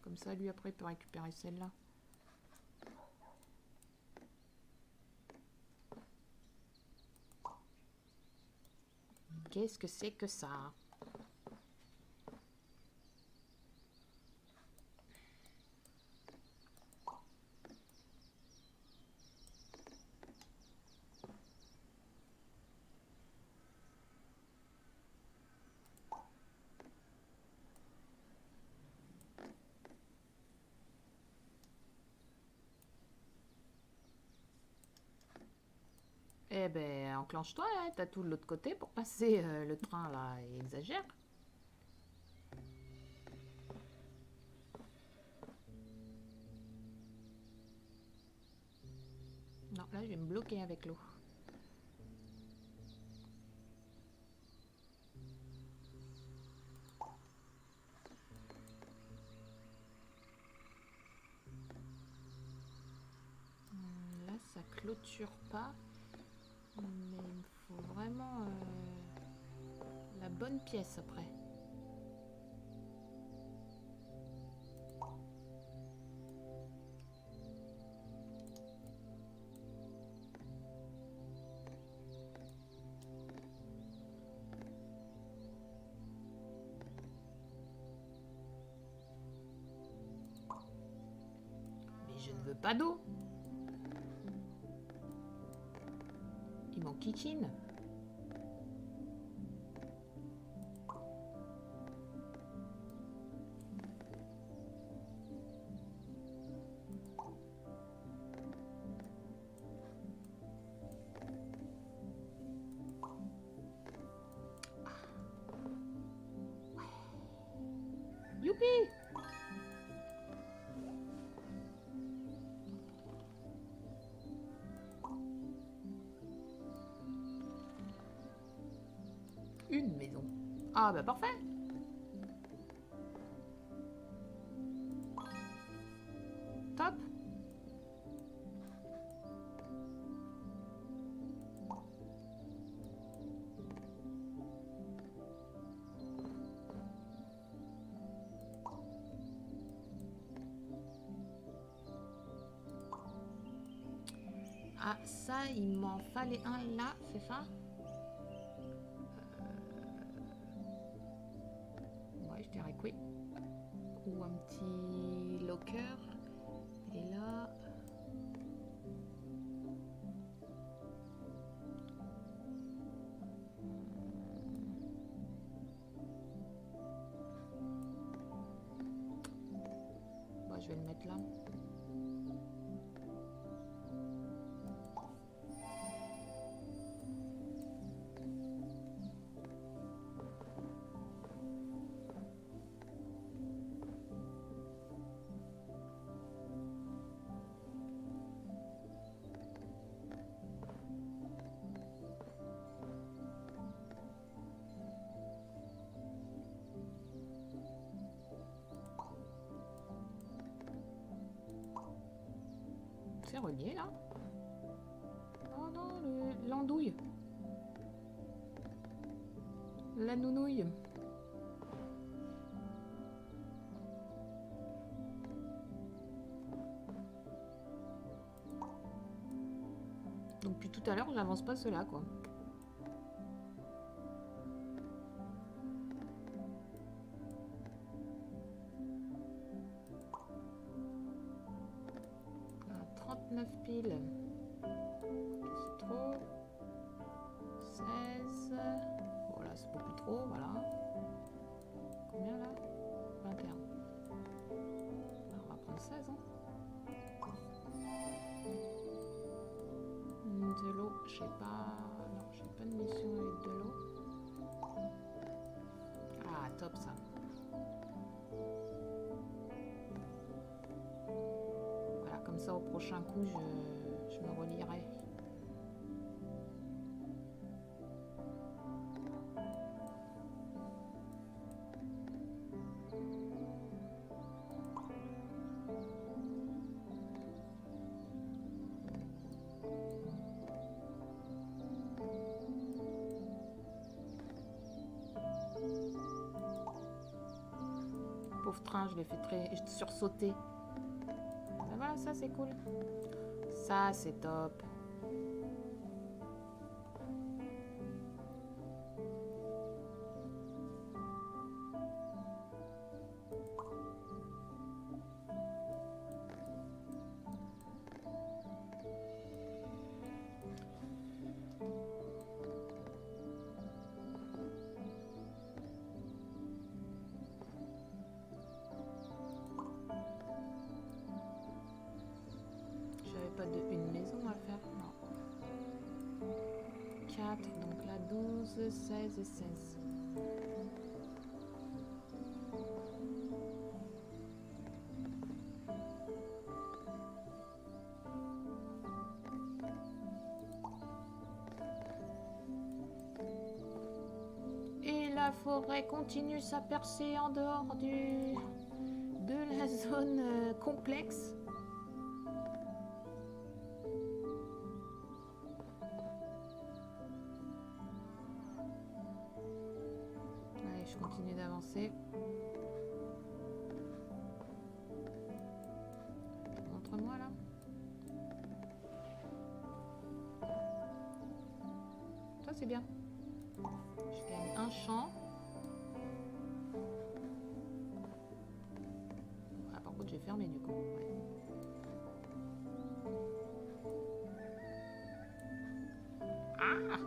Comme ça lui après il peut récupérer celle-là. Qu'est-ce que c'est que ça? Eh ben, enclenche-toi, hein, t'as tout de l'autre côté pour passer le train là, il exagère. Non, là je vais me bloquer avec l'eau. Là ça clôture pas. Mais il me faut vraiment la bonne pièce après. Mais je ne veux pas d'eau. Il manque kitchen. Youpi! Une maison. Ah bah parfait. Top. Ah ça, il m'en fallait un là, c'est ça? Ouais, je dirais que oui. Ou un petit locker. Et là... vais le mettre là. C'est relié là? Oh non, l'andouille. La nounouille. Donc depuis tout à l'heure, j'avance pas cela quoi. Ah, 39 piles. C'est trop. 16. Voilà, c'est beaucoup trop, voilà. Combien là? 21. Alors, on va prendre 16 hein. De l'eau, je sais pas. Non, j'ai pas de mission avec de l'eau. Ah, top ça. Voilà, comme ça au prochain coup, je me relierai. Pauvre train, je l'ai fait sursauter. Ben voilà, ça c'est cool. Ça c'est top. Pas de une maison à faire, non. 4, donc là 12, 16 et 16. Et la forêt continue sa percée en dehors de la zone complexe. Je continue d'avancer. Montre-moi là. Ça c'est bien. Je gagne un champ. Ah, par contre j'ai fermé du coup. Ouais. Ah!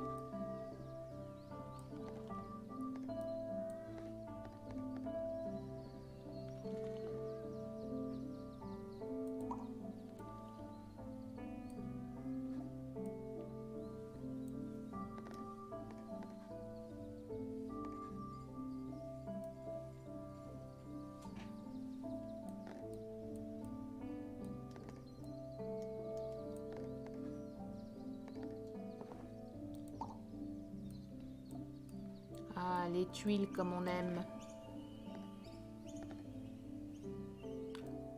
Ah, les tuiles comme on aime.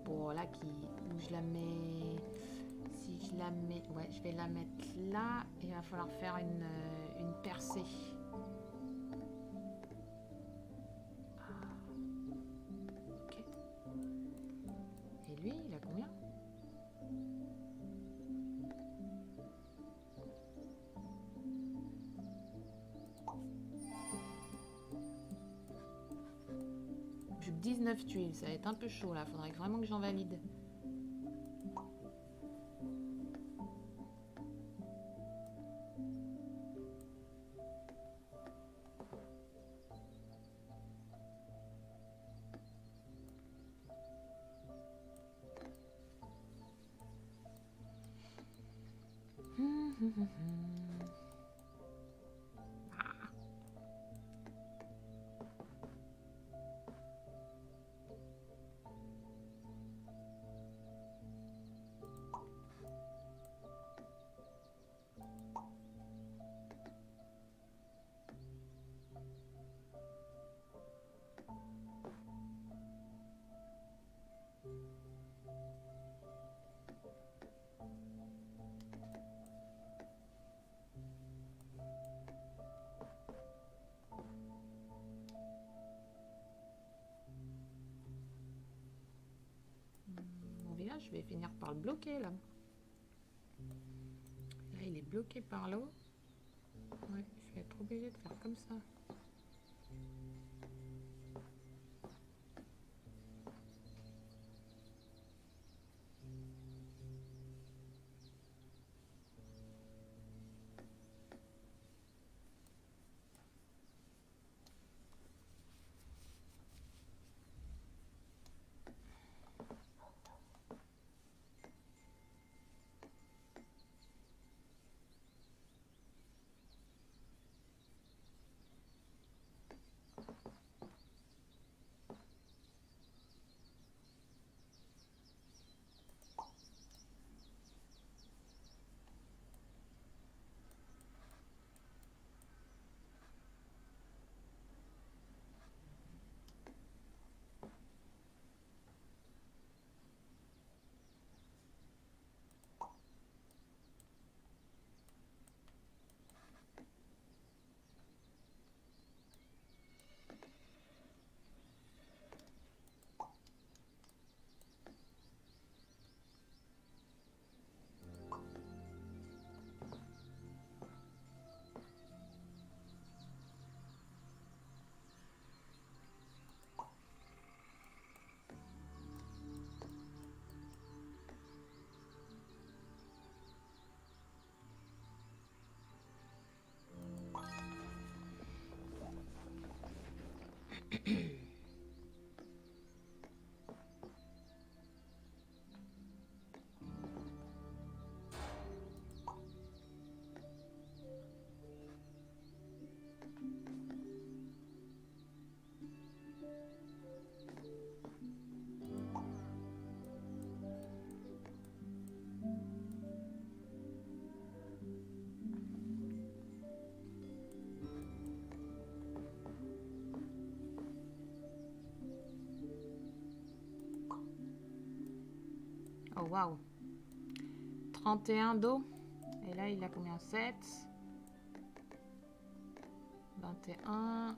Bon, là, où je la mets... Si je la mets... Ouais, je vais la mettre là. Il va falloir faire une percée. Ah. Ok. Et lui, il a combien? J'ai 19 tuiles, ça va être un peu chaud là, faudrait vraiment que j'en valide. Mon village, je vais finir par le bloquer là. Là, il est bloqué par l'eau. Ouais, je vais être obligée de faire comme ça. Oh waouh. 31 d'eau. Et là, il a combien? 7. 21.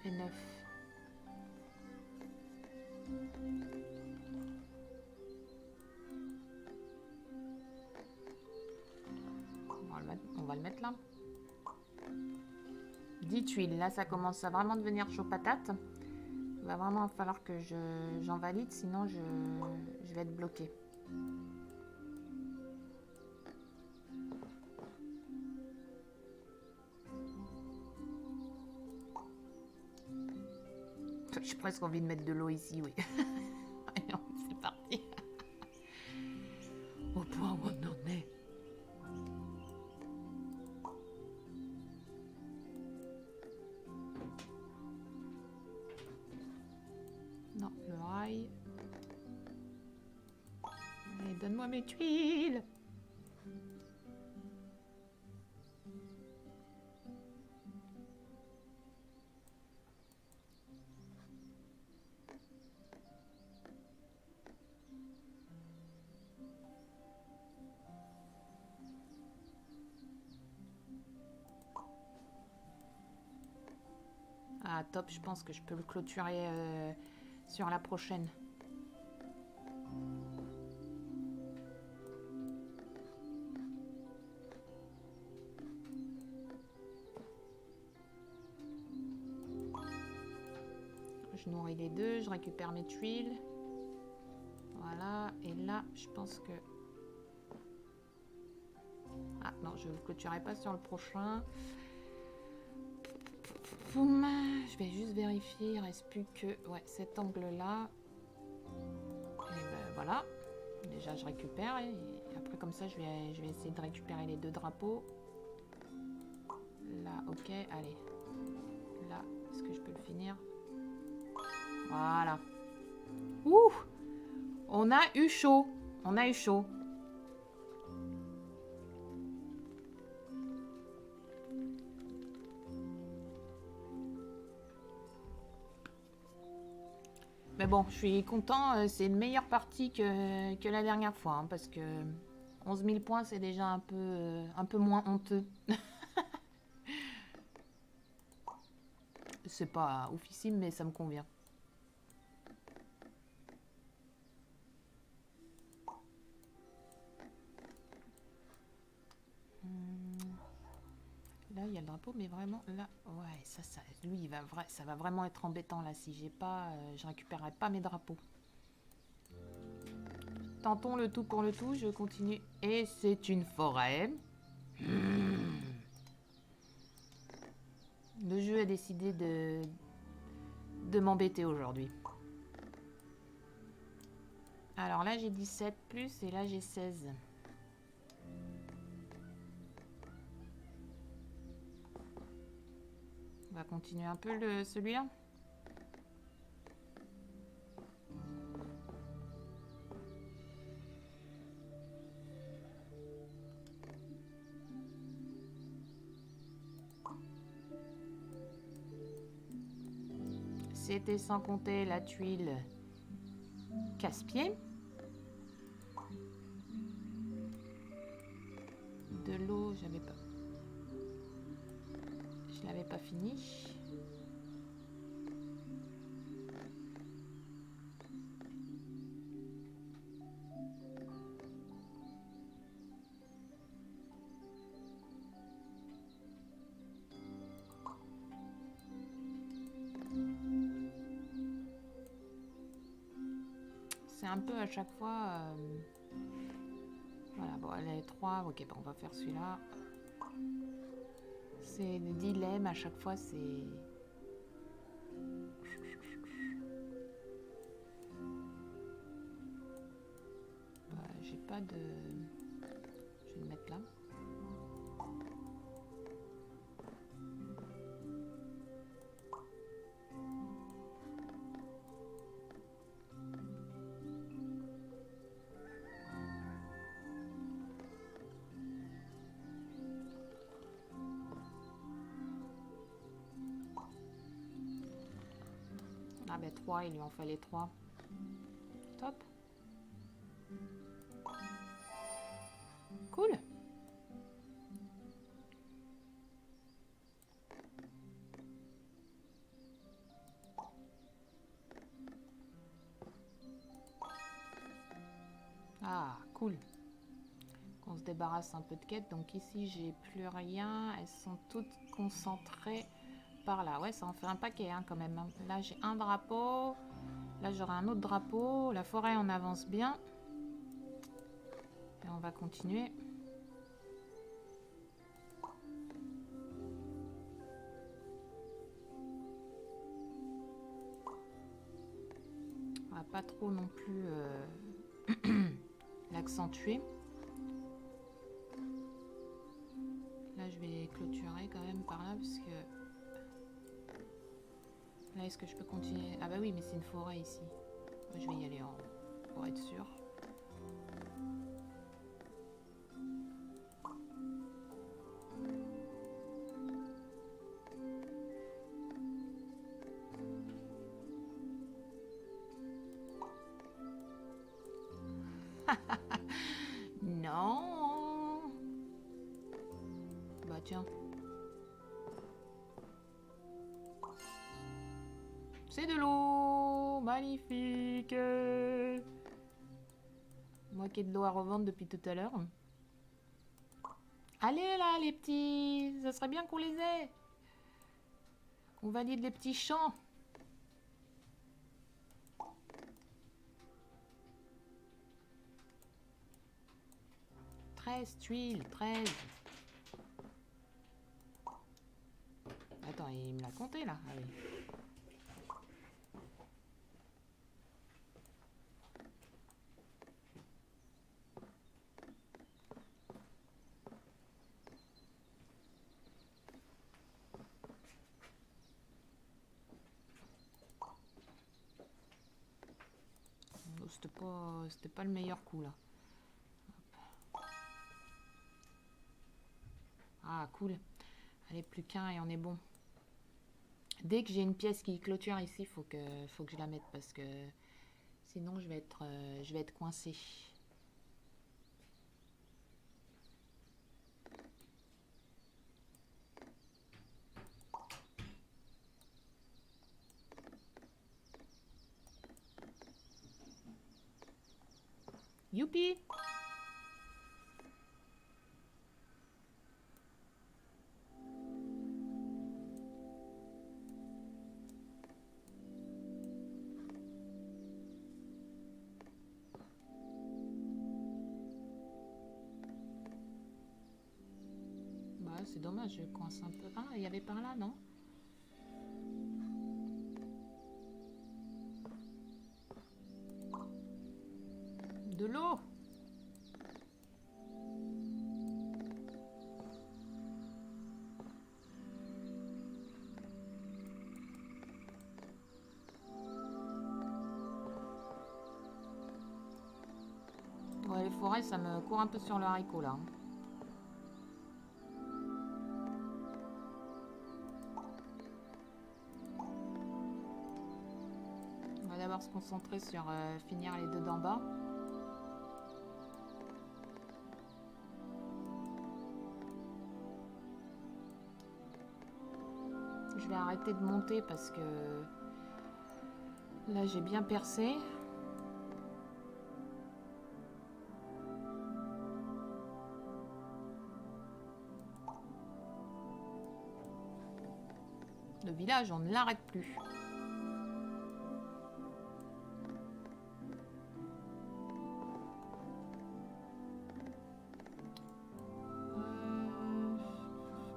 Et 9. On va le mettre là. 10 tuiles. Là, ça commence à vraiment devenir chaud patate. Il va vraiment falloir que j'en valide, sinon je vais être bloquée. J'ai presque envie de mettre de l'eau ici, oui. Allez, c'est parti. Au point où on en est. Non, le rail. Allez, donne-moi mes tuiles. Ah, top, je pense que je peux le clôturer sur la prochaine. Je nourris les deux, je récupère mes tuiles. Voilà, et là, je pense que... Ah non, je ne le clôturerai pas sur le prochain. Je vais juste vérifier, il ne reste plus que cet angle-là. Et ben voilà, déjà je récupère et Après, comme ça, je vais essayer de récupérer les 2 drapeaux. Là, ok, allez. Là, est-ce que je peux le finir? Voilà. Ouh! On a eu chaud. On a eu chaud. Mais bon, je suis content. C'est une meilleure partie que la dernière fois. Hein, parce que 11 000 points, c'est déjà un peu moins honteux. C'est pas oufissime, mais ça me convient. Là, il y a le drapeau, mais vraiment, là, ouais, lui, ça va vraiment être embêtant, là, si j'ai pas, je récupérerai pas mes drapeaux. Tentons le tout pour le tout, je continue. Et c'est une forêt. Le jeu a décidé de m'embêter aujourd'hui. Alors là, j'ai 17 plus, et là, j'ai 16. On va continuer un peu celui-là. C'était sans compter la tuile casse-pied. De l'eau, je l'avais pas fini. C'est un peu à chaque fois... Voilà, bon, elle est 3. Ok, bon, on va faire celui-là. C'est des dilemmes à chaque fois, c'est... Bah, j'ai pas de... Je vais le mettre là. Ah ben 3, il lui en fallait 3. Top. Cool. Ah, cool. On se débarrasse un peu de quêtes. Donc ici, j'ai plus rien. Elles sont toutes concentrées par là. Ouais, ça en fait un paquet hein, quand même. Hein. Là, j'ai un drapeau. Là, j'aurai un autre drapeau. La forêt, on avance bien. Et on va continuer. On va pas trop non plus l'accentuer. Là, je vais clôturer quand même par là parce que... Là, est-ce que je peux continuer? Ah bah oui, mais c'est une forêt ici. Moi, je vais y aller en haut pour être sûr. Non. Bah tiens. C'est de l'eau. Magnifique. Moi qui ai de l'eau à revendre depuis tout à l'heure. Allez là les petits. Ça serait bien qu'on les ait. On valide les petits champs. Tuiles, 13. Attends, il me l'a compté là. Ah oui. c'était pas le meilleur coup là. Hop. Ah, cool. Allez, plus qu'un et on est bon. Dès que j'ai une pièce qui clôture ici, faut que je la mette parce que sinon je vais être coincée. Youpi! Bah, c'est dommage, je coince un peu. Ah, il y avait par là, non? De l'eau! Ouais, les forêts, ça me court un peu sur le haricot là. On va d'abord se concentrer sur finir les deux d'en bas. Je vais arrêter de monter parce que là j'ai bien percé. Le village, on ne l'arrête plus.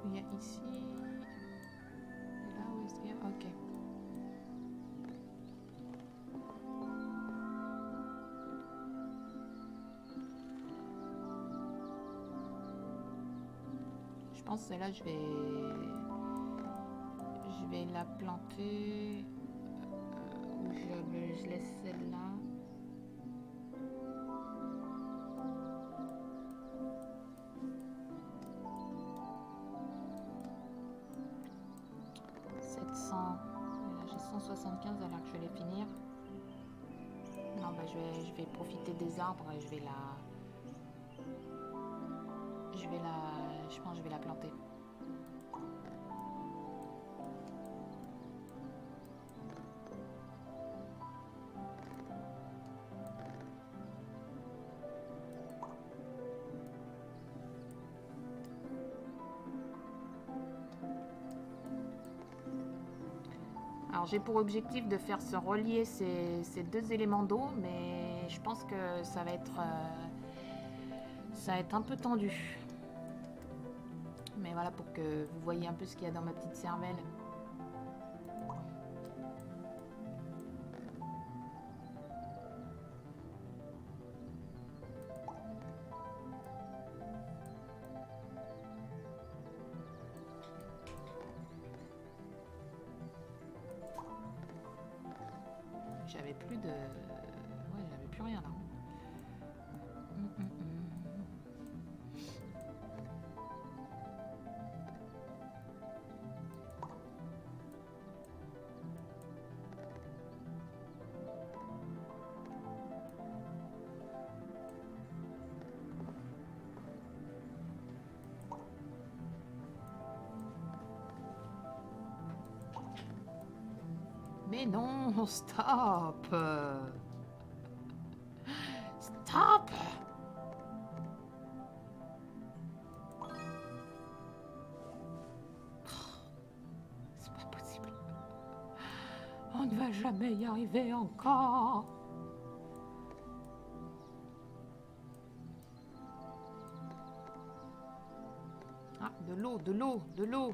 Il y a ici. Et là, où est-ce qu'il y a? Ok. Je pense que celle-là, je vais la planter. Ou je laisse celle-là. Et là j'ai 175 alors que je vais les finir. Non, bah je vais profiter des arbres et je pense que je vais la planter. Alors j'ai pour objectif de faire se relier ces deux éléments d'eau, mais je pense que ça va être un peu tendu. Mais voilà, pour que vous voyez un peu ce qu'il y a dans ma petite cervelle. J'avais plus de... Ouais, j'avais plus rien là. Mais non, stop! Stop! C'est pas possible. On ne va jamais y arriver encore. Ah, de l'eau, de l'eau, de l'eau.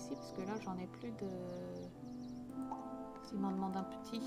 ici parce que là j'en ai plus de... S'il m'en demande un petit.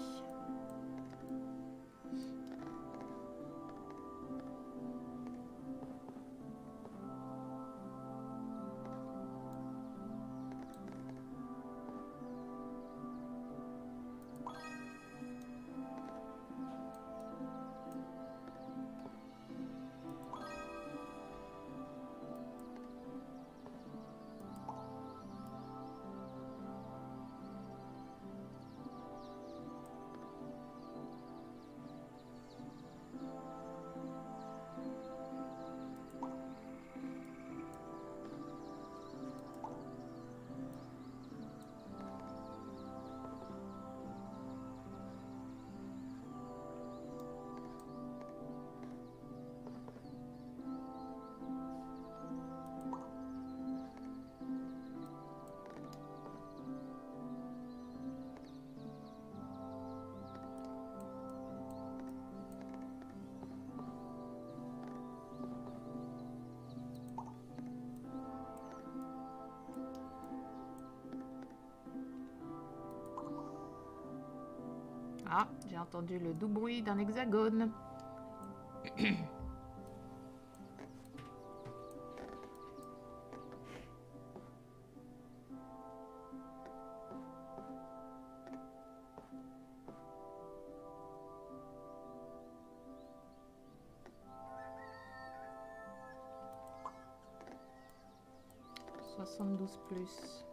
Ah, j'ai entendu le doux bruit d'un hexagone. (72 plus)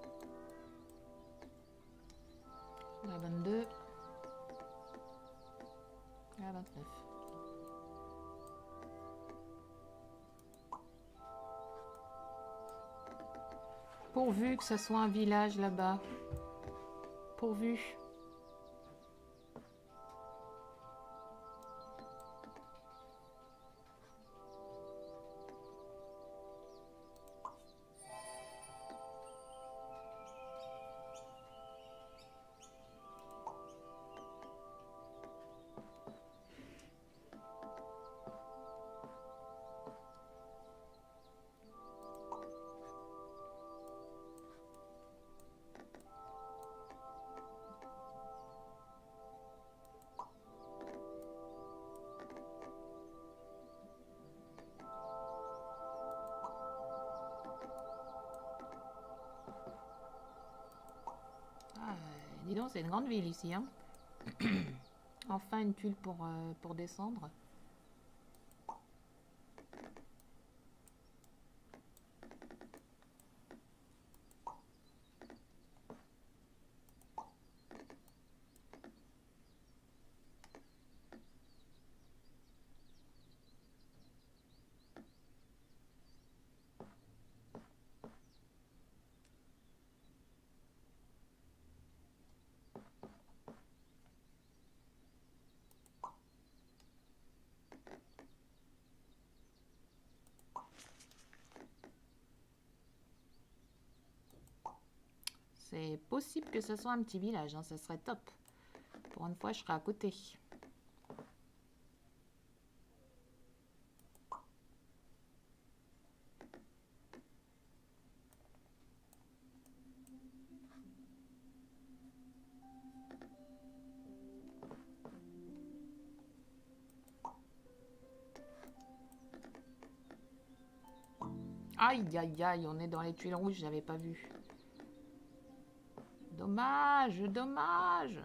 la 22, la 29. Pourvu que ça soit un village là-bas. Pourvu. Dis donc, c'est une grande ville ici, hein. Enfin une tuile pour descendre. C'est possible que ce soit un petit village, hein, ça serait top. Pour une fois, je serai à côté. Aïe, aïe, aïe, on est dans les tuiles rouges, j'avais pas vu. Dommage, dommage.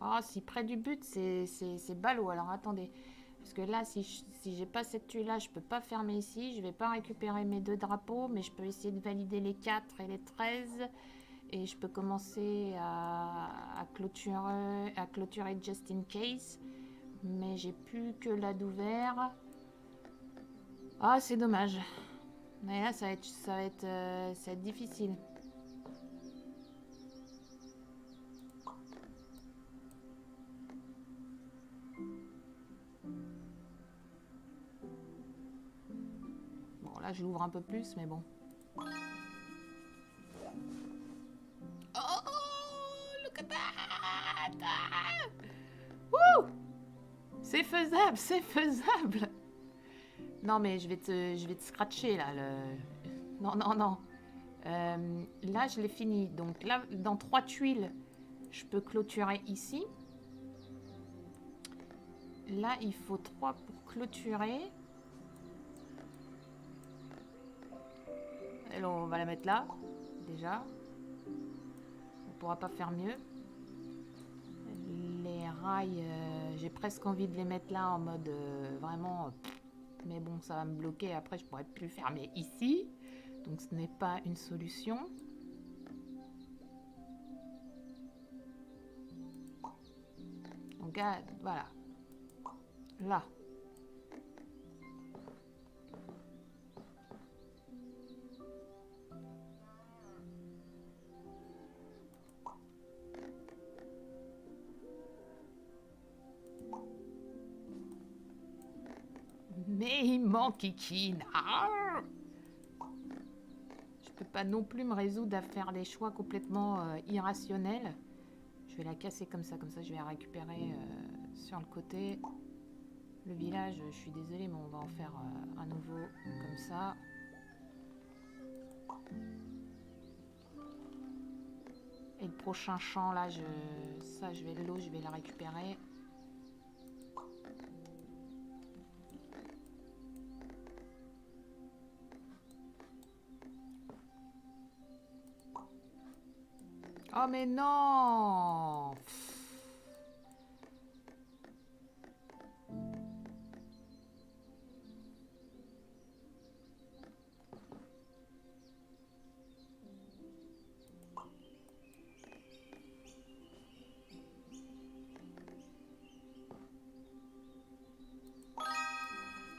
Ah, si près du but, c'est ballot. Alors attendez, parce que là, si j'ai pas cette tuile-là, je peux pas fermer ici. Je vais pas récupérer mes 2 drapeaux, mais je peux essayer de valider les 4 et les 13. Et je peux commencer à clôturer just in case. Mais j'ai plus que la d'ouvert. Ah, c'est dommage. Mais là, ça va être difficile. Bon, là, je l'ouvre un peu plus, mais bon. Oh, look at that! Wouh! C'est faisable, c'est faisable! Non, mais je vais te scratcher, là. Non, non, non. Là, je l'ai fini. Donc là, dans 3 tuiles, je peux clôturer ici. Là, il faut 3 pour clôturer. Alors, on va la mettre là, déjà. On pourra pas faire mieux. Les rails, j'ai presque envie de les mettre là en mode vraiment... mais bon, ça va me bloquer. Après, je pourrais plus le faire. Mais ici, donc ce n'est pas une solution. Donc, voilà. Là. Mais il manque Kikine. Je peux pas non plus me résoudre à faire des choix complètement irrationnels. Je vais la casser comme ça je vais la récupérer sur le côté. Le village, je suis désolée, mais on va en faire un nouveau comme ça. Et le prochain champ, là, l'eau, je vais la récupérer. Oh, mais non!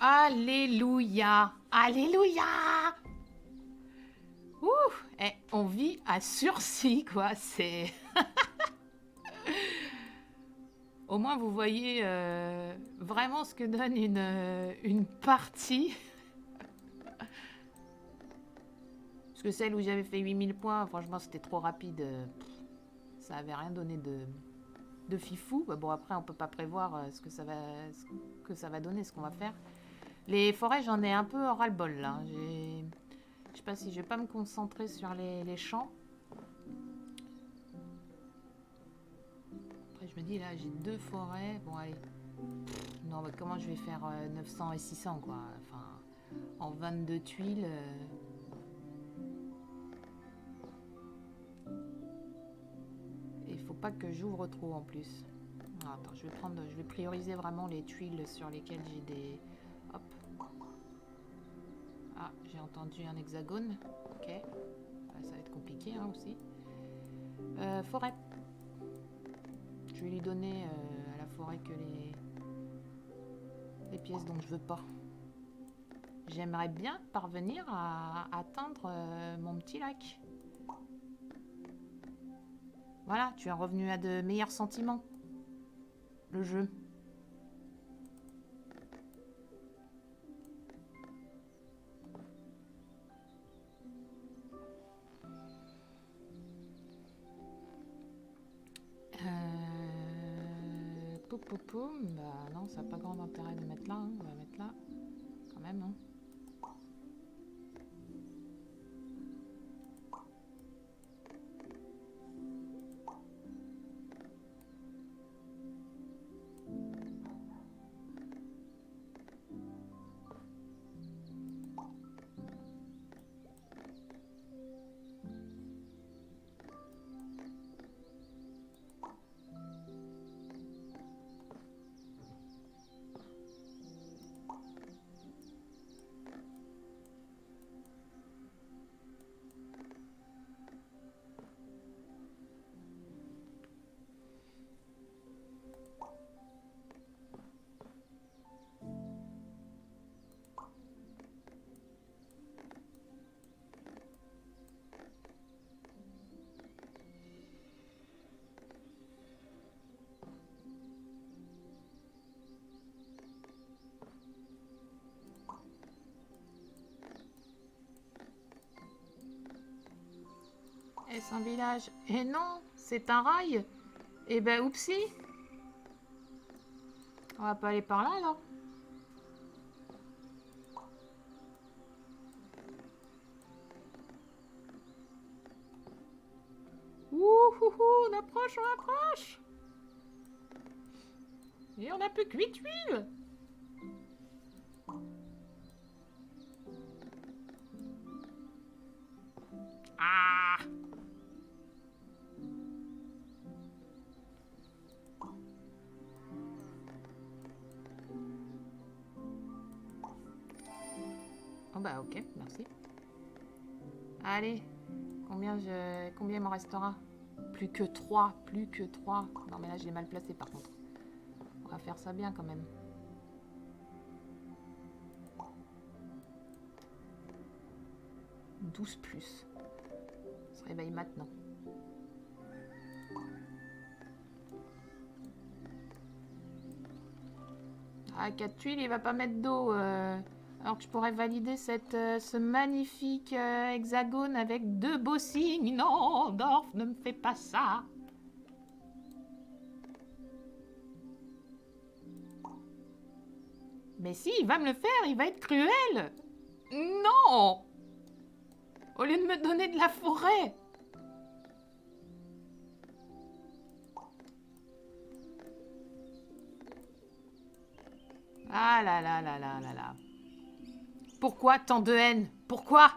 Alléluia! Alléluia! Ouh! Eh, on vit à sursis, quoi. C'est... Au moins, vous voyez vraiment ce que donne une partie. Parce que celle où j'avais fait 8000 points, franchement, c'était trop rapide. Ça avait rien donné de fifou. Bon, après, on peut pas prévoir ce que ça va donner, ce qu'on va faire. Les forêts, j'en ai un peu ras-le-bol, là. Je sais pas si je vais pas me concentrer sur les champs. Après, je me dis, là, j'ai 2 forêts. Bon, allez. Non, mais comment je vais faire 900 et 600, quoi. Enfin, en 22 tuiles... Et il faut pas que j'ouvre trop, en plus. Ah, attends, je vais prioriser vraiment les tuiles sur lesquelles j'ai des... Hop. Ah, j'ai entendu un hexagone. Ok. Ça va être compliqué, hein, aussi. Forêt. Je vais lui donner à la forêt que les pièces dont je veux pas. J'aimerais bien parvenir à atteindre mon petit lac. Voilà, tu es revenu à de meilleurs sentiments. Le jeu. Poum, poum, poum. Bah non, ça n'a pas grand intérêt de mettre là. Hein. On va mettre là. Quand même. Hein. Est-ce un village? Eh non, c'est un rail. Eh ben, oupsie. On va pas aller par là, alors. Ouh, on approche. Et on n'a plus que 8 huiles. Ah! Oh bah ok, merci. Allez, combien il m'en restera? Plus que 3. Non mais là j'ai mal placé par contre. On va faire ça bien quand même. « 12 plus. » On se réveille maintenant. Ah, 4 tuiles, il va pas mettre d'eau. Alors que je pourrais valider ce magnifique hexagone avec 2 beaux signes. Non, Dorf, ne me fais pas ça. Mais si, il va me le faire, il va être cruel. Non! Au lieu de me donner de la forêt. Ah là là là là là là. Pourquoi tant de haine? Pourquoi?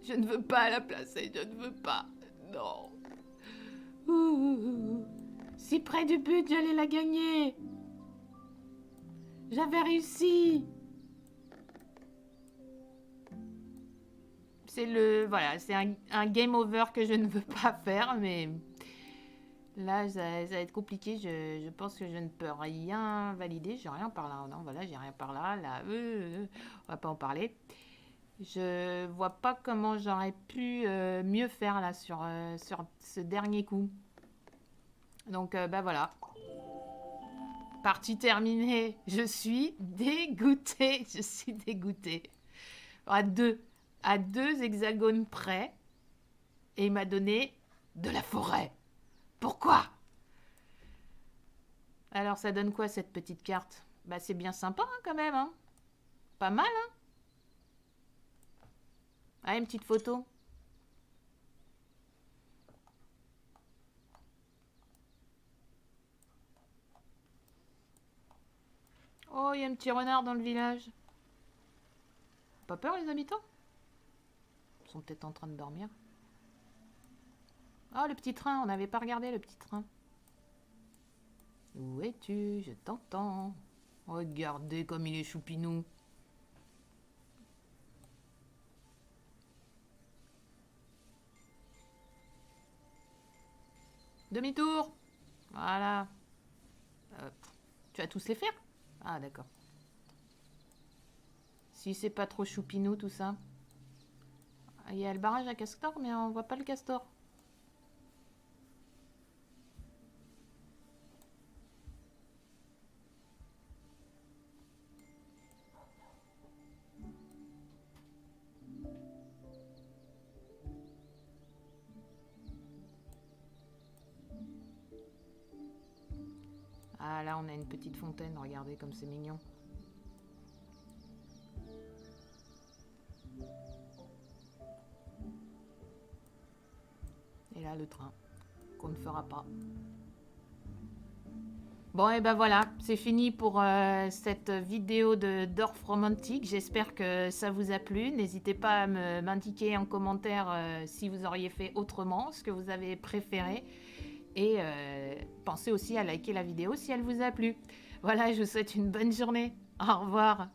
Je ne veux pas la placer, je ne veux pas. Non. Ouh. Si près du but, j'allais la gagner. J'avais réussi. C'est voilà, c'est un game over que je ne veux pas faire, mais là, ça va être compliqué. Je pense que je ne peux rien valider. J'ai rien par là. Non, voilà, j'ai rien par là. Là, on va pas en parler. Je vois pas comment j'aurais pu mieux faire là sur ce dernier coup. Donc, bah voilà. Partie terminée. Je suis dégoûtée. Je suis dégoûtée. À deux hexagones près. Et il m'a donné de la forêt. Pourquoi? Alors, ça donne quoi, cette petite carte? Bah, c'est bien sympa, hein, quand même, hein. Pas mal, hein. Ah, une petite photo. Oh, il y a un petit renard dans le village. Pas peur, les habitants? Ils sont peut-être en train de dormir. Oh, le petit train, on n'avait pas regardé le petit train. Où es-tu? Je t'entends. Regardez comme il est choupinou. Demi-tour. Voilà. Tu vas tous les faire? Ah, d'accord. Si c'est pas trop choupinou tout ça. Il y a le barrage à castor, mais on voit pas le castor. Ah, là, on a une petite fontaine. Regardez comme c'est mignon. Et là, le train. Qu'on ne fera pas. Bon, et ben voilà. C'est fini pour cette vidéo de Dorf Romantique. J'espère que ça vous a plu. N'hésitez pas à m'indiquer en commentaire si vous auriez fait autrement, ce que vous avez préféré. Et pensez aussi à liker la vidéo si elle vous a plu. Voilà, je vous souhaite une bonne journée. Au revoir.